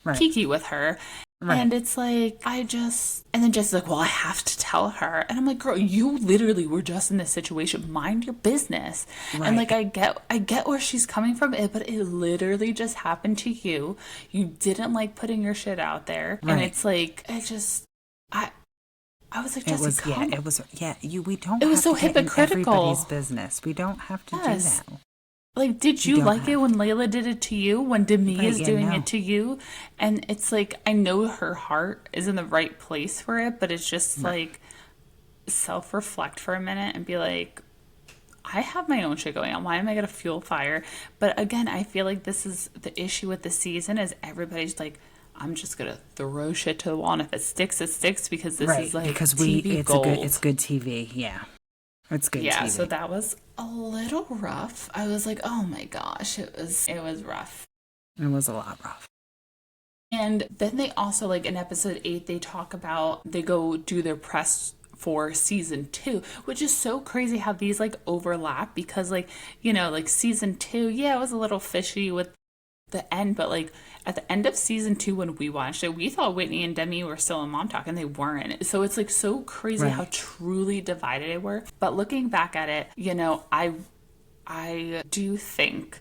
Right.
kiki with her.
Right.
And it's like, and then Jessi's like, well, I have to tell her. And I'm like, girl, you literally were just in this situation. Mind your business.
Right.
And like, I get where she's coming from, but it literally just happened to you. You didn't like putting your shit out there.
Right.
And it's like, I was like, Jessica,
we don't
It was
have
so
to get in
hypocritical.
everybody's business. We don't have to
Yes.
do that.
like, did
You
you
don't
like
have
it when Layla did it to you? When Demi
Right,
is
yeah,
doing
no.
it to you? And it's like, I know her heart is in the right place for it, but it's just like, self-reflect for a minute and be like, I have my own shit going on. Why am I going to fuel fire? But again, I feel like this is the issue with the season is everybody's like, I'm just going to throw shit to the wall. And if it sticks, it sticks because this
Right,
is like
because
TV gold.
it's good TV. Yeah, it's good
Yeah,
TV.
so that was a little rough. I was like, oh my gosh, it was rough.
It was a lot rough.
And then they also, like, in episode 8, they go do their press for season 2, which is so crazy how these, like, overlap because, like, like, season 2, yeah, it was a little fishy with the end, but, like, at the end of season 2 when we watched it, we thought Whitney and Demi were still in Mom Talk, and they weren't. So it's, like, so crazy
Right.
how truly divided they were. But looking back at it, I do think,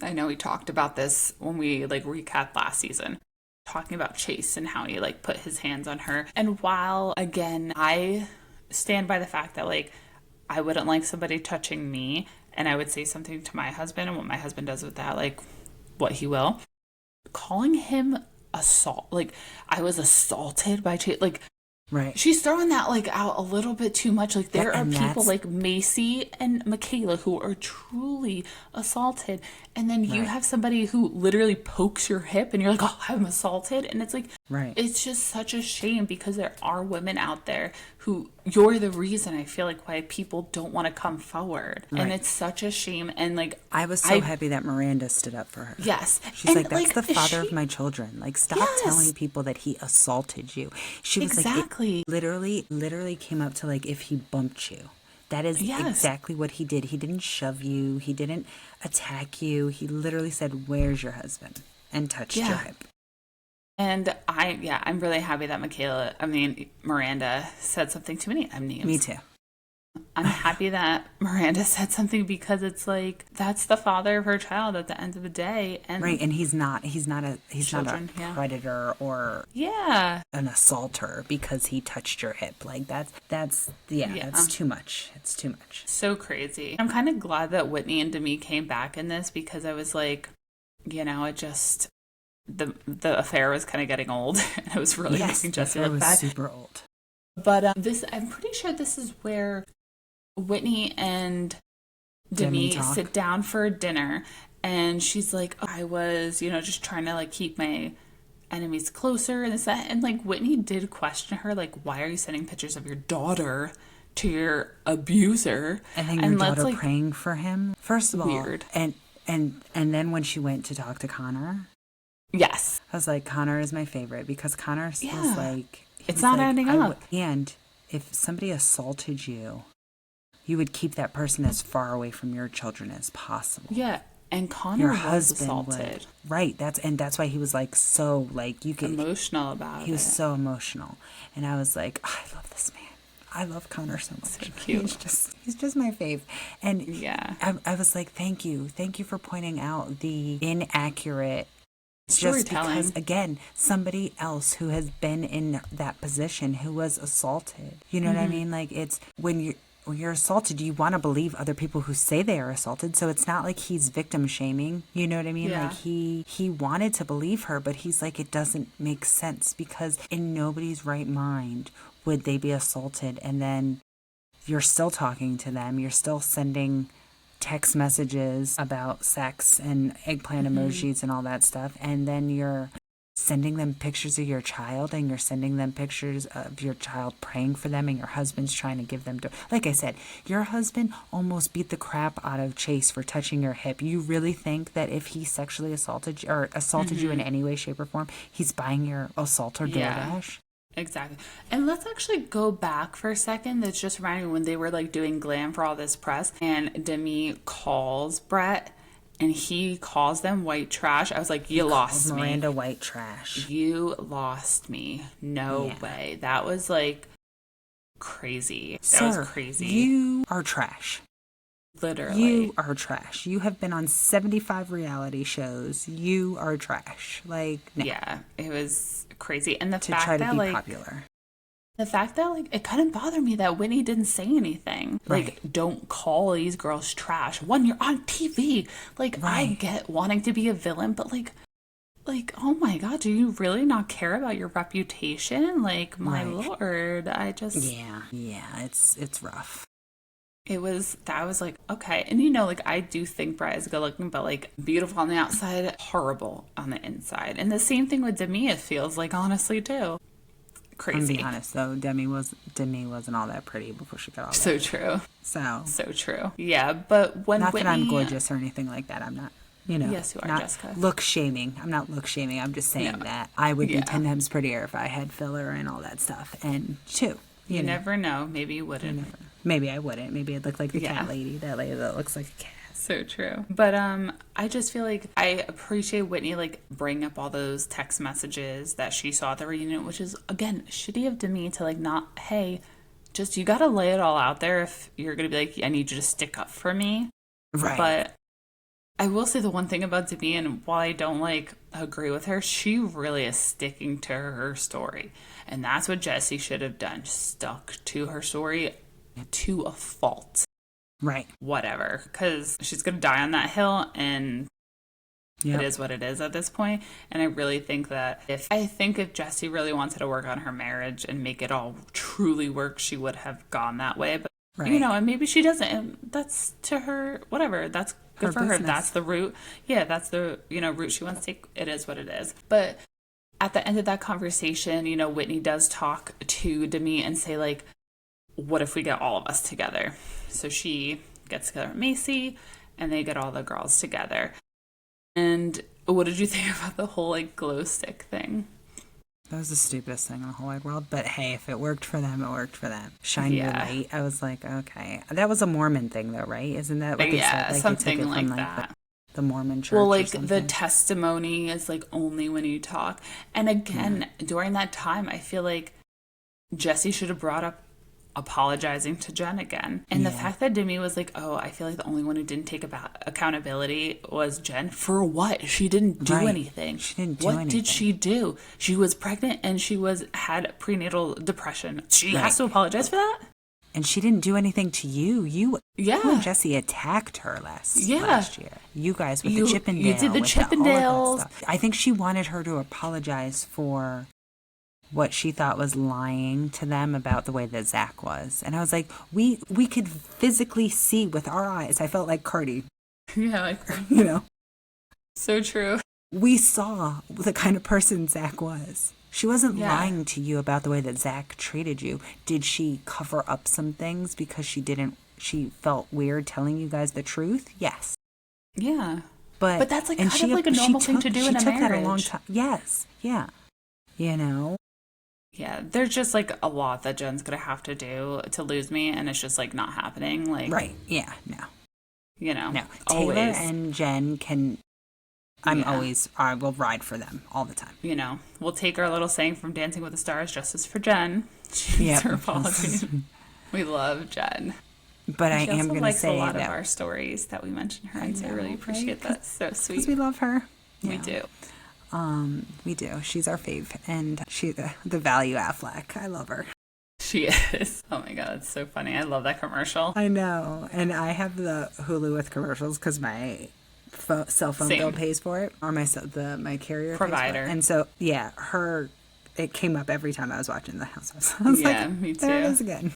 I know we talked about this when we, like, recapped last season, talking about Chase and how he, like, put his hands on her. And while, again, I stand by the fact that, like, I wouldn't like somebody touching me, and I would say something to my husband, and what my husband does with that, like, what he will. Calling him assault, like, I was assaulted by Chase, like,
Right.
she's throwing that, like, out a little bit too much. Like, there are
and
people
that's-
like Mayci and Mikayla who are truly assaulted. And then you
Right.
have somebody who literally pokes your hip and you're like, oh, I'm assaulted. And it's like,
Right.
It's just such a shame because there are women out there who you're the reason I feel like why people don't want to come forward.
Right.
And it's such a shame. And like,
I was so happy that Miranda stood up for her.
Yes.
She's
and
like, that's the father of my children. Like, stop telling people that he assaulted you. She was
exactly.
like, it literally came up to like if he bumped you. That is exactly what he did. He didn't shove you. He didn't attack you. He literally said, where's your husband? And touched your hip.
And I'm really happy that Miranda said something to many names.
Me too.
I'm happy that Miranda said something because it's like that's the father of her child at the end of the day, and
right, and he's not a predator or an assaulter because he touched your hip. Like that's too much. It's too much.
So crazy. I'm kind of glad that Whitney and Demi came back in this because I was like, it just. The affair was kind of getting old, and it was really making Jessi look bad.
Super old.
But I'm pretty sure this is where Whitney and Demi sit down for dinner, and she's like, I was, just trying to like keep my enemies closer and this that, and like Whitney did question her, like, why are you sending pictures of your daughter to your abuser?
And then your daughter praying for him. First of all,
weird.
And then when she went to talk to Connor.
Yes.
I was like, Connor is my favorite because Connor was like...
It's not ending up.
And if somebody assaulted you, you would keep that person as far away from your children as possible.
Yeah. And Connor was assaulted.
Right. That's why he was like so like you could...
Emotional about it.
He was so emotional. And I was like, I love this man. I love Connor so much.
So cute.
He's just my fave. And I was like, thank you. Thank you for pointing out the inaccurate... Just because, again, somebody else who has been in that position who was assaulted. You know what I mean? Like, it's when you're assaulted, you want to believe other people who say they are assaulted. So it's not like he's victim shaming. You know what I mean?
Yeah.
Like, he wanted to believe her, but he's like, it doesn't make sense because in nobody's right mind would they be assaulted. And then you're still talking to them. You're still sending text messages about sex and eggplant emojis and all that stuff, and then you're sending them pictures of your child, and you're sending them pictures of your child praying for them, and your husband's trying to give them like I said, your husband almost beat the crap out of Chase for touching your hip. You really think that if he sexually assaulted you in any way, shape, or form, he's buying your assaulter DoorDash?
Exactly. And let's actually go back for a second. That's just reminding me when they were like doing glam for all this press and Demi calls Brett and he calls them white trash. I was like, you lost me.
Miranda white trash.
You lost me. No way. That was like crazy. That was crazy.
You are trash.
Literally.
You are trash. You have been on 75 reality shows. You are trash. Like, no.
Yeah, it was crazy. And the
to
fact
try to
that,
be
like,
popular.
The fact that, like, it kind of bothered me that Whitney didn't say anything.
Right.
Like, don't call these girls trash. One, you're on TV. Like, I get wanting to be a villain, but, like, oh my God, do you really not care about your reputation? Like, my Lord, I just...
Yeah, it's rough.
I was like, okay. And like, I do think Brett is good looking, but like beautiful on the outside, horrible on the inside. And the same thing with Demi, it feels like, honestly, too. Crazy.
I'm being honest though, Demi wasn't all that pretty before she got all
so
that.
True.
So
true. Yeah, but when
not
Whitney...
that I'm gorgeous or anything like that. I'm not.
Yes, you are,
not
Jessica.
Look shaming. I'm not look shaming. I'm just saying that I would be 10 times prettier if I had filler and all that stuff. And
you never know. Maybe you wouldn't.
Maybe I wouldn't. Maybe I'd look like the cat lady. That lady that looks like a cat.
So true. But I just feel like I appreciate Whitney like bringing up all those text messages that she saw at the reunion, which is, again, shitty of Demi to like not, hey, just you gotta lay it all out there if you're gonna be like, I need you to stick up for me.
Right.
But I will say the one thing about Demi, and while I don't like agree with her, she really is sticking to her story. And that's what Jessi should have done. Stuck to her story to a fault.
Right.
Whatever. Because she's going to die on that hill, and it is what it is at this point. And I really think that if Jessi really wanted to work on her marriage and make it all truly work, she would have gone that way. But, and maybe she doesn't. And that's to her, whatever. That's good for her. That's the route. Yeah, that's the, route she wants to take. It is what it is. But at the end of that conversation, you know, Whitney does talk to Demi and say, like, what if we get all of us together? So she gets together with Mayci, and they get all the girls together. And what did you think about the whole, like, glow stick thing?
That was the stupidest thing in the whole wide world. But hey, if it worked for them, it worked for them. Shine your light. I was like, okay. That was a Mormon thing, though, right? Isn't that what they said? Like,
something
they took it
like
from,
that.
The Mormon church.
Well, like, the testimony is, like, only when you talk. And again, during that time, I feel like Jessi should have brought up apologizing to Jen again. And the fact that Demi was like, oh, I feel like the only one who didn't take accountability was Jen. For what? She didn't do anything.
She didn't do anything.
What did she do? She was pregnant and she had prenatal depression. She has to apologize for that?
And she didn't do anything to you. You and Jessi attacked her last year. You guys with the Chippendale.
You did the Chippendales.
I think she wanted her to apologize for what she thought was lying to them about the way that Zach was. And I was like, we could physically see with our eyes. I felt like Cardi.
Yeah, like,
you know.
So true.
We saw the kind of person Zach was. She wasn't lying to you about the way that Zach treated you. Did she cover up some things because she felt weird telling you guys the truth? Yes.
Yeah. But that's like kind of like a normal thing to do in a marriage. She took that a long time. Yes. Yeah.
You know?
Yeah, there's just, like, a lot that Jen's going to have to do to lose me, and it's just, like, not happening. Like,
right, yeah, no.
You know,
no. Taylor and Jen can, I will ride for them all the time.
You know, we'll take our little saying from Dancing with the Stars, justice for Jen. She's her apology. We love Jen.
But I am going to say
a lot of our stories that we mention her, and so I really appreciate that. So sweet.
Because we love her.
We do.
We do. She's our fave. And she's the value Affleck. I love her.
She is. Oh my God, it's so funny. I love that commercial.
I know. And I have the Hulu with commercials because my cell phone bill pays for it. Or my carrier
provider.
Pays for it. And so, yeah, it came up every time I was watching The House. I was like,
me too.
There it is again.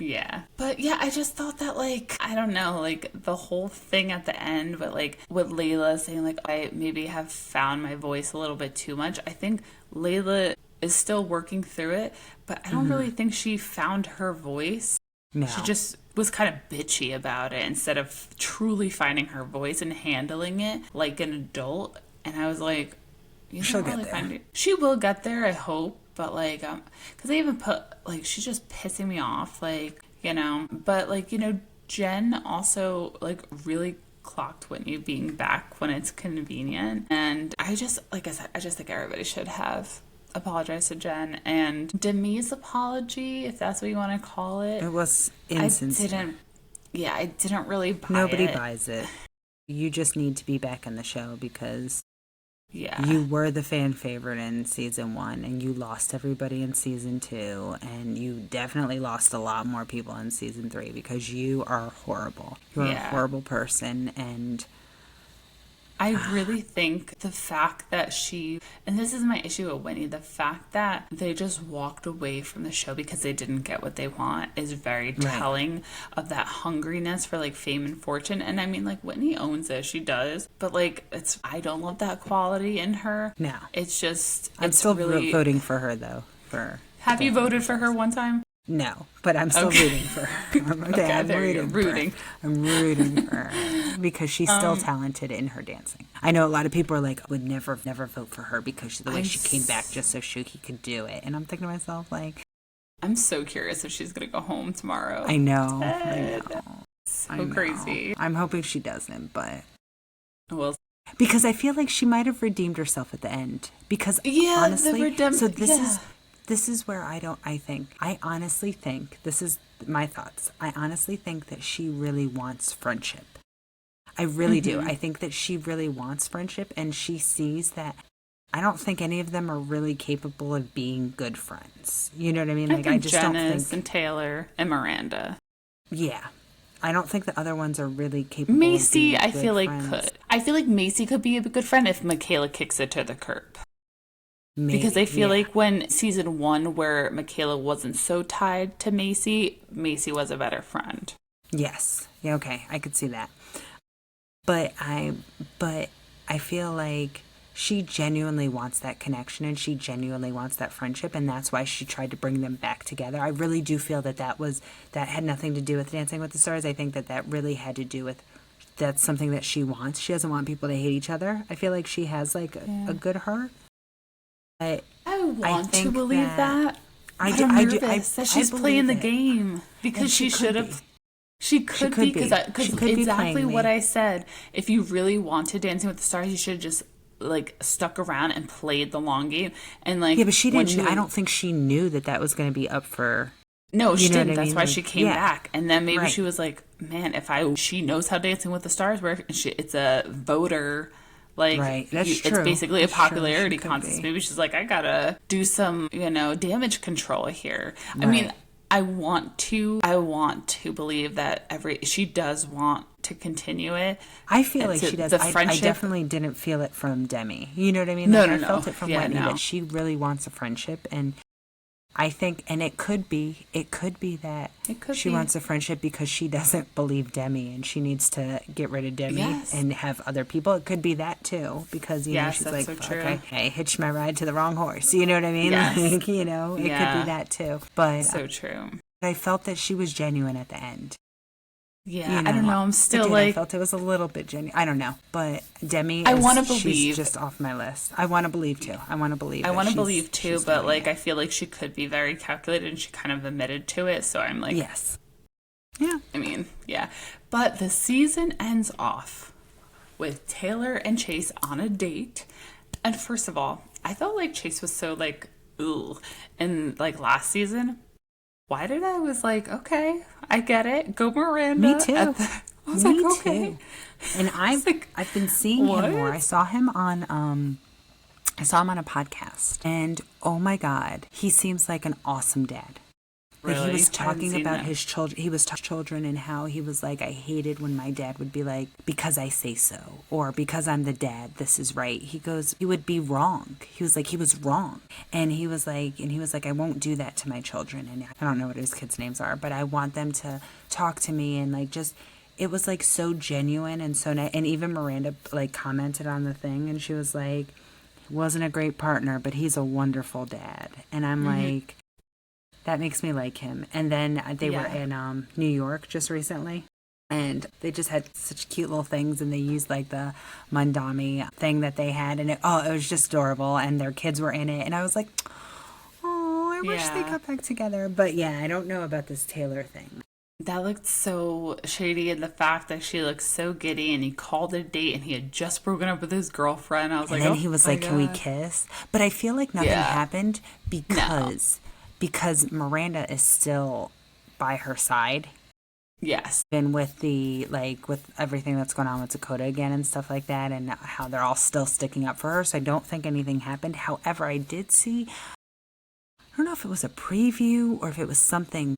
Yeah. But yeah, I just thought that, like, I don't know, like, the whole thing at the end, but, like, with Layla saying, like, I maybe have found my voice a little bit too much. I think Layla is still working through it, but I don't really think she found her voice.
No.
She just was kind of bitchy about it instead of truly finding her voice and handling it like an adult. And I was like,
she'll get there.
She will get there, I hope. But, like, because I even put, like, she's just pissing me off, like, you know. But, like, you know, Jen also, like, really clocked Whitney being back when it's convenient. And I just, like I said, I just think everybody should have apologized to Jen. And Demi's apology, if that's what you want to call it.
It was insincere.
I didn't really buy it.
Nobody buys it. You just need to be back in the show because...
Yeah.
You were the fan favorite in season 1 and you lost everybody in season 2 and you definitely lost a lot more people in season 3 because you are horrible. You're a horrible person and
I really think the fact that and this is my issue with Whitney, the fact that they just walked away from the show because they didn't get what they want is very telling of that hungriness for, like, fame and fortune. And I mean, like, Whitney owns it. She does. But, like, I don't love that quality in her.
No.
It's just...
I'm still voting for her, though.
Have you voted for her one time?
No, but I'm still rooting for her. I'm rooting for her because she's still talented in her dancing. I know a lot of people are like, would never vote for her because of the way she came back just so she could do it. And I'm thinking to myself, like...
I'm so curious if she's going to go home tomorrow.
I know.
So crazy.
I'm hoping she doesn't, but...
Well...
Because I feel like she might have redeemed herself at the end. Because honestly... This is where I honestly think, this is my thoughts. I honestly think that she really wants friendship. I really do. I think that she really wants friendship and she sees that I don't think any of them are really capable of being good friends. You know what I mean?
Like, I just don't think... and Taylor and Miranda.
Yeah. I don't think the other ones are really capable
Mayci,
of being
I feel like
friends.
could. I feel like Mayci could be a good friend if Mikayla kicks it to the curb. Maybe, because I feel like when season 1 where Mikayla wasn't so tied to Mayci was a better friend.
Yes. Yeah, okay. I could see that. But I feel like she genuinely wants that connection and she genuinely wants that friendship, and that's why she tried to bring them back together. I really do feel that that had nothing to do with Dancing with the Stars. I think that really had to do with that's something that she wants. She doesn't want people to hate each other. I feel like she has like a good heart. But
I want to
think
believe that.
I
But
do.
I'm
I
nervous
do.
that she's playing the game because
And
she should have. She could
could
be
be.
because
She could be
exactly
playing
what
me.
I said. If you really wanted Dancing with the Stars, you should have just like stuck around and played the long game. And like
Yeah, but she
when
didn't. I don't think she knew that was going to be up for.
No, she
You know what
didn't.
I
That's
mean?
why
Like,
she came
yeah.
back, and then maybe
Right.
she was like, "Man, she knows how Dancing with the Stars works. It's a voter." Like,
Right. That's
it's
true.
basically
That's
a
true.
popularity
She could
contest.
be.
Maybe she's like, I gotta do some, damage control here. I mean,
Right.
I want to believe that she does want to continue it.
I feel like she does.
The
I
friendship.
definitely didn't feel it from Demi. You know what I mean?
No,
Like,
no,
I
no.
felt it from
Yeah,
Whitney
no.
that she really wants a friendship, and I think, and it could be that
It could
she
be.
wants a friendship because she doesn't believe Demi, and she needs to get rid of Demi
Yes.
and have other people. It could be that too, because
Yes,
she's
that's
like,
so
"Fuck,
true.
I hitched my ride to the wrong horse." You know what I mean?
Yes.
Like, it
Yeah.
could be that too. But
So true.
I felt that she was genuine at the end.
Yeah, I don't know. I'm still
I
like,
felt it was a little bit genuine. I don't know, but Demi,
I wanna
she's
believe.
just off my list. I want to believe too. I want to believe.
I
that
want to
she's-
believe too,
she's
but
doing
like
it.
I feel like she could be very calculated, and she kind of admitted to it. So I'm like,
Yes. Yeah.
I mean, yeah. But the season ends off with Taylor and Chase on a date. And first of all, I felt like Chase was so like, ooh. And like last season, why did I was like, okay, I get it. Go Miranda.
Me too.
I was
Me
like, okay.
too. And I've
like,
I've been seeing him more.
what?
I saw him on a podcast, and oh my god, he seems like an awesome dad. Like,
Really?
he was
I haven't
talking
seen
about
that.
his children. He was talking children and how he was like, I hated when my dad would be like, because I say so, or because I'm the dad, this is right. He goes, he would be wrong. He was like, he was wrong, and he was like, I won't do that to my children. And I don't know what his kids' names are, but I want them to talk to me and like just. It was like so genuine and so nice. And even Miranda like commented on the thing, and she was like, wasn't a great partner, but he's a wonderful dad. And I'm like, that makes me like him. And then they were
Yeah.
in New York just recently, and they just had such cute little things, and they used like the Mandami thing that they had, and it was just adorable, and their kids were in it, and I was like, oh, I wish they
Yeah.
got back together. But yeah, I don't know about this Taylor thing.
That looked so shady, and the fact that she looked so giddy, and he called it a date, and he had just broken up with his girlfriend. I was
And
like,
then
oh
he was
my
like, "Can we
God.
kiss?" But I feel like nothing
Yeah.
happened because Miranda is still by her side.
Yes.
And with with everything that's going on with Dakota again and stuff like that, and how they're all still sticking up for her. So I don't think anything happened. However, I did see, I don't know if it was a preview or if it was something,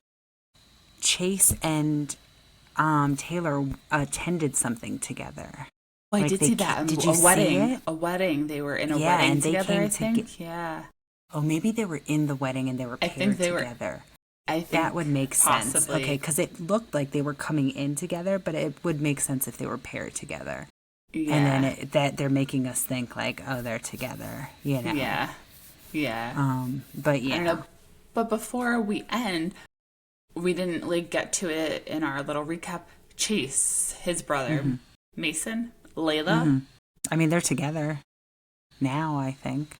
Chase and Taylor attended something together.
Oh, I
Like,
did
they
see
ca-
that.
did you
a
see
wedding.
it?
A wedding. They were in a
Yeah,
wedding
and they
together,
came
I
to
think. Yeah.
Oh, maybe they were in the wedding and they were
I
paired
think they were-
together.
I think
That would make sense.
possibly.
Okay, because it looked like they were coming in together, but it would make sense if they were paired together.
Yeah.
And then that they're making us think like, oh, they're together, you know.
Yeah. Yeah.
But yeah.
I don't know. But before we end, we didn't like get to it in our little recap. Chase, his brother,
Mm-hmm.
Mason, Layla.
I mean, they're together now, I think.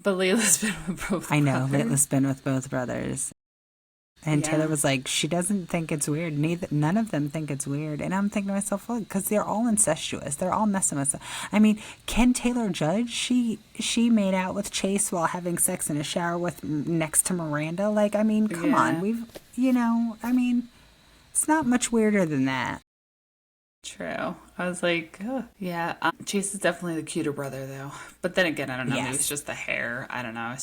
But Layla's been with both.
I know.
brothers.
Layla's been with both brothers. And
Yeah.
Taylor was like, she doesn't think it's weird. None of them think it's weird. And I'm thinking to myself, look, because they're all incestuous. They're all messing with. I mean, can Taylor judge? She made out with Chase while having sex in a shower next to Miranda. Like, I mean, come
Yeah.
on. I mean, it's not much weirder than that.
True. I was like, oh, yeah. Chase is definitely the cuter brother, though. But then again, I don't know. Maybe
Yes.
it's just the hair. I don't know.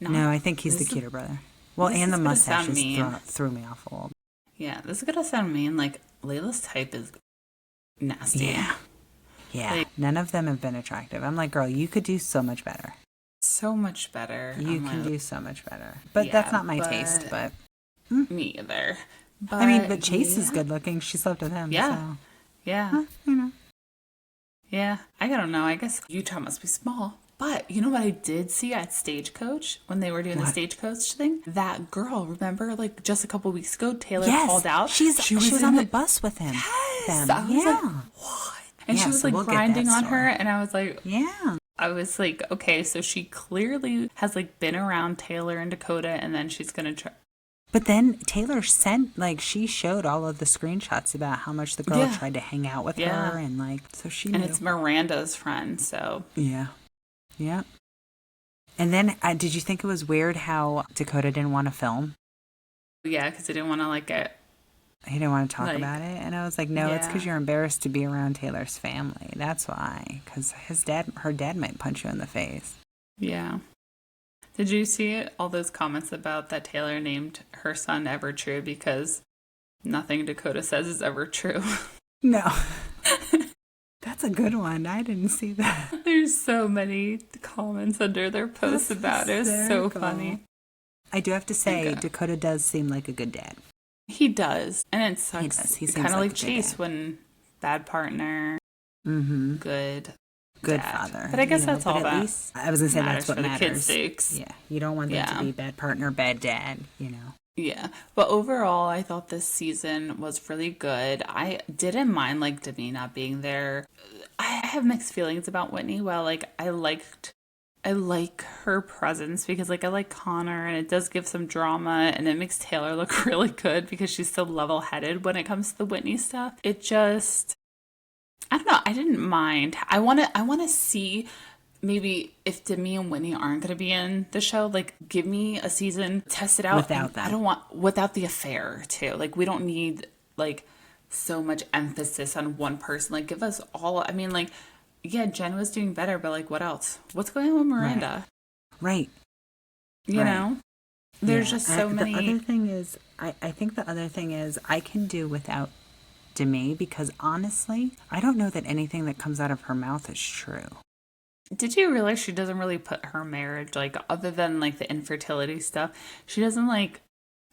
No, I think he's the
this is-
cuter brother. Well,
this
and the
is gonna sound
mustaches
mean.
threw me off a little.
Yeah, this is gonna sound mean. Like Layla's type is nasty.
Yeah. Yeah.
Like-
None of them have been attractive. I'm like, girl, you could do so much better.
So much better.
You
I'm
can
like,
do so much better. But
Yeah,
that's not my
but-
taste. But
me either.
I mean, but Chase is good looking. She slept with him.
Yeah.
So,
Yeah.
you know.
Yeah, I don't know. I guess Utah must be small. But you know what I did see at Stagecoach when they were doing the Stagecoach thing? That girl, remember, like just a couple weeks ago, Taylor called out.
She was on the bus with him.
Yes,
Them.
I was like, what? And she was like grinding on her, and I was like,
yeah.
I was like, okay, so she clearly has like been around Taylor and Dakota, and then she's gonna try.
But then Taylor sent, like, she showed all of the screenshots about how much the girl tried to hang out with her, and like, so she knew.
And it's Miranda's friend, so
yeah. Yeah. And then, did you think it was weird how Dakota didn't want to film?
Yeah, because he didn't want to like get.
He didn't want to talk about it, and I was like, no, it's because you're embarrassed to be around Taylor's family. That's why, because her dad might punch you in the face.
Yeah. Did you see all those comments about that Taylor named her son Ever True because nothing Dakota says is ever true?
No. That's a good one. I didn't see that.
There's so many comments under their posts about it. It's so funny.
I do have to say, Dakota does seem like a good dad.
He does. And it sucks.
He
kind of like Chase when bad partner, good
father.
But I guess that's all that
least, I was going to say that's what
for
matters.
The kids' sakes.
Yeah. You don't want them to be bad partner, bad dad, you know.
Yeah, but overall, I thought this season was really good. I didn't mind like Demi not being there. I have mixed feelings about Whitney. Well, like I like her presence because like I like Connor and it does give some drama and it makes Taylor look really good because she's so level-headed when it comes to the Whitney stuff. It just, I don't know. I didn't mind. I want to see. Maybe if Demi and Whitney aren't going to be in the show, like give me a season, test it out.
Without them.
I don't want, without the affair too. Like we don't need like so much emphasis on one person. Like give us all, I mean like, yeah, Jen was doing better, but like what else? What's going on with Miranda?
Right.
You know? There's just so many.
The other thing is, I think the other thing is I can do without Demi because honestly, I don't know that anything that comes out of her mouth is true.
Did you realize she doesn't really put her marriage, like, other than, like, the infertility stuff, she doesn't, like,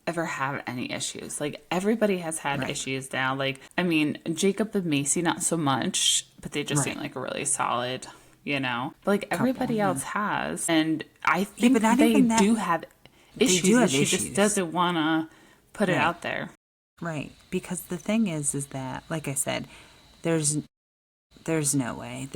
ever have any issues. Like, everybody has had issues now. Like, I mean, Jacob and Mayci, not so much, but they just seem like a really solid, you know? But, like, everybody else has. And I think they do have issues. She just doesn't want to put it out there.
Right. Because the thing is that, like I said, there's no way.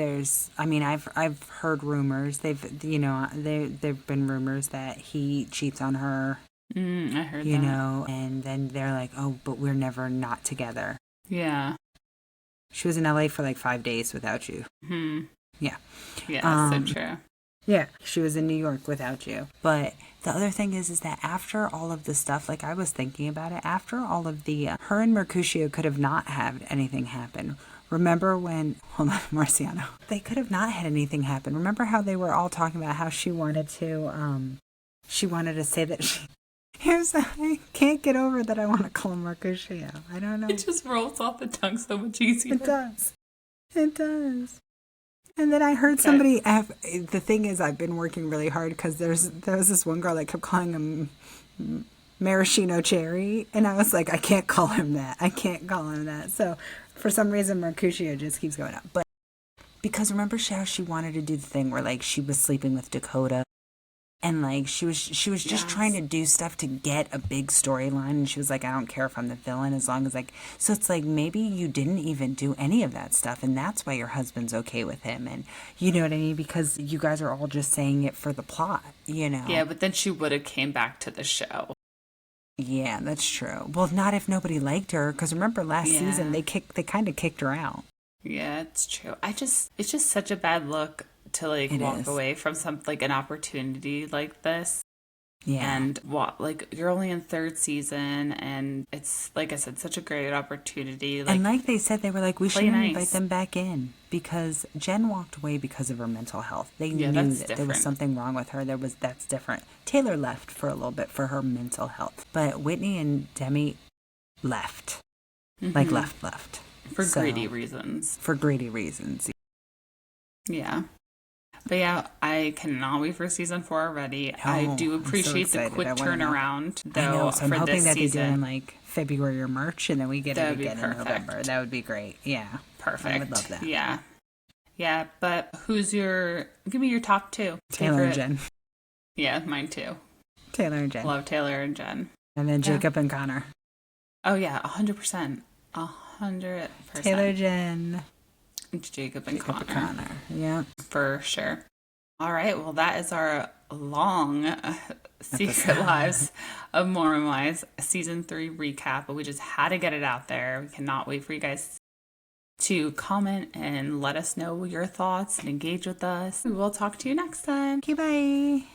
I've heard rumors. There've been rumors that he cheats on her.
I heard that.
You know, and then they're like, oh, but we're never not together.
Yeah.
She was in LA for like 5 days without you. Yeah.
Yeah, so true.
Yeah, she was in New York without you. But the other thing is that after all of the stuff, like I was thinking about it, after all of the, her and Mercutio could have not had anything happen. Remember when, hold on, Marciano, they could have not had anything happen. Remember how they were all talking about how she wanted to say that I can't get over that I want to call him Mercutio. I don't know.
It just rolls off the tongue so much easier.
It does. It does. And then I heard somebody, the thing is I've been working really hard because there was this one girl that kept calling him Maraschino Cherry. And I was like, I can't call him that. I can't call him that. So for some reason, Mercutio just keeps going up. But because remember how she wanted to do the thing where like she was sleeping with Dakota and like she was just trying to do stuff to get a big storyline. And she was like, I don't care if I'm the villain as long as like, so it's like maybe you didn't even do any of that stuff. And that's why your husband's okay with him. And you know what I mean? Because you guys are all just saying it for the plot, you know?
Yeah, but then she would have came back to the show.
Yeah, that's true. Well, not if nobody liked her, because remember last season they kind of kicked her out.
Yeah, it's true. It's just such a bad look to like walk away from an opportunity like this. Yeah, and you're only in third season, and it's like I said, such a great opportunity.
And like they said, they were like, we shouldn't invite them back in because Jen walked away because of her mental health. They knew that there was something wrong with her. That's different. Taylor left for a little bit for her mental health, but Whitney and Demi left, left
for greedy reasons.
For greedy reasons.
Yeah. But yeah, I cannot wait for season 4 already. I do appreciate the quick turnaround, though. I know, so I'm hoping that they do it
in like February or March, and then we get it again in November. That would be great. Yeah,
perfect.
I would love that.
Yeah, Yeah, but give me your top two.
Taylor and
favorite-
Jen.
Yeah, mine too.
Taylor and Jen.
Love Taylor and Jen.
And then Jacob and Connor.
Oh yeah, 100%. 100%.
Taylor, Jen.
Jacob and
Jacob
Connor.
and Connor. Yeah.
For sure. All right, well, that is our long Secret Lives of Mormon Wives Season 3 recap, but we just had to get it out there. We cannot wait for you guys to comment and let us know your thoughts and engage with us. We will talk to you next time.
Okay, bye.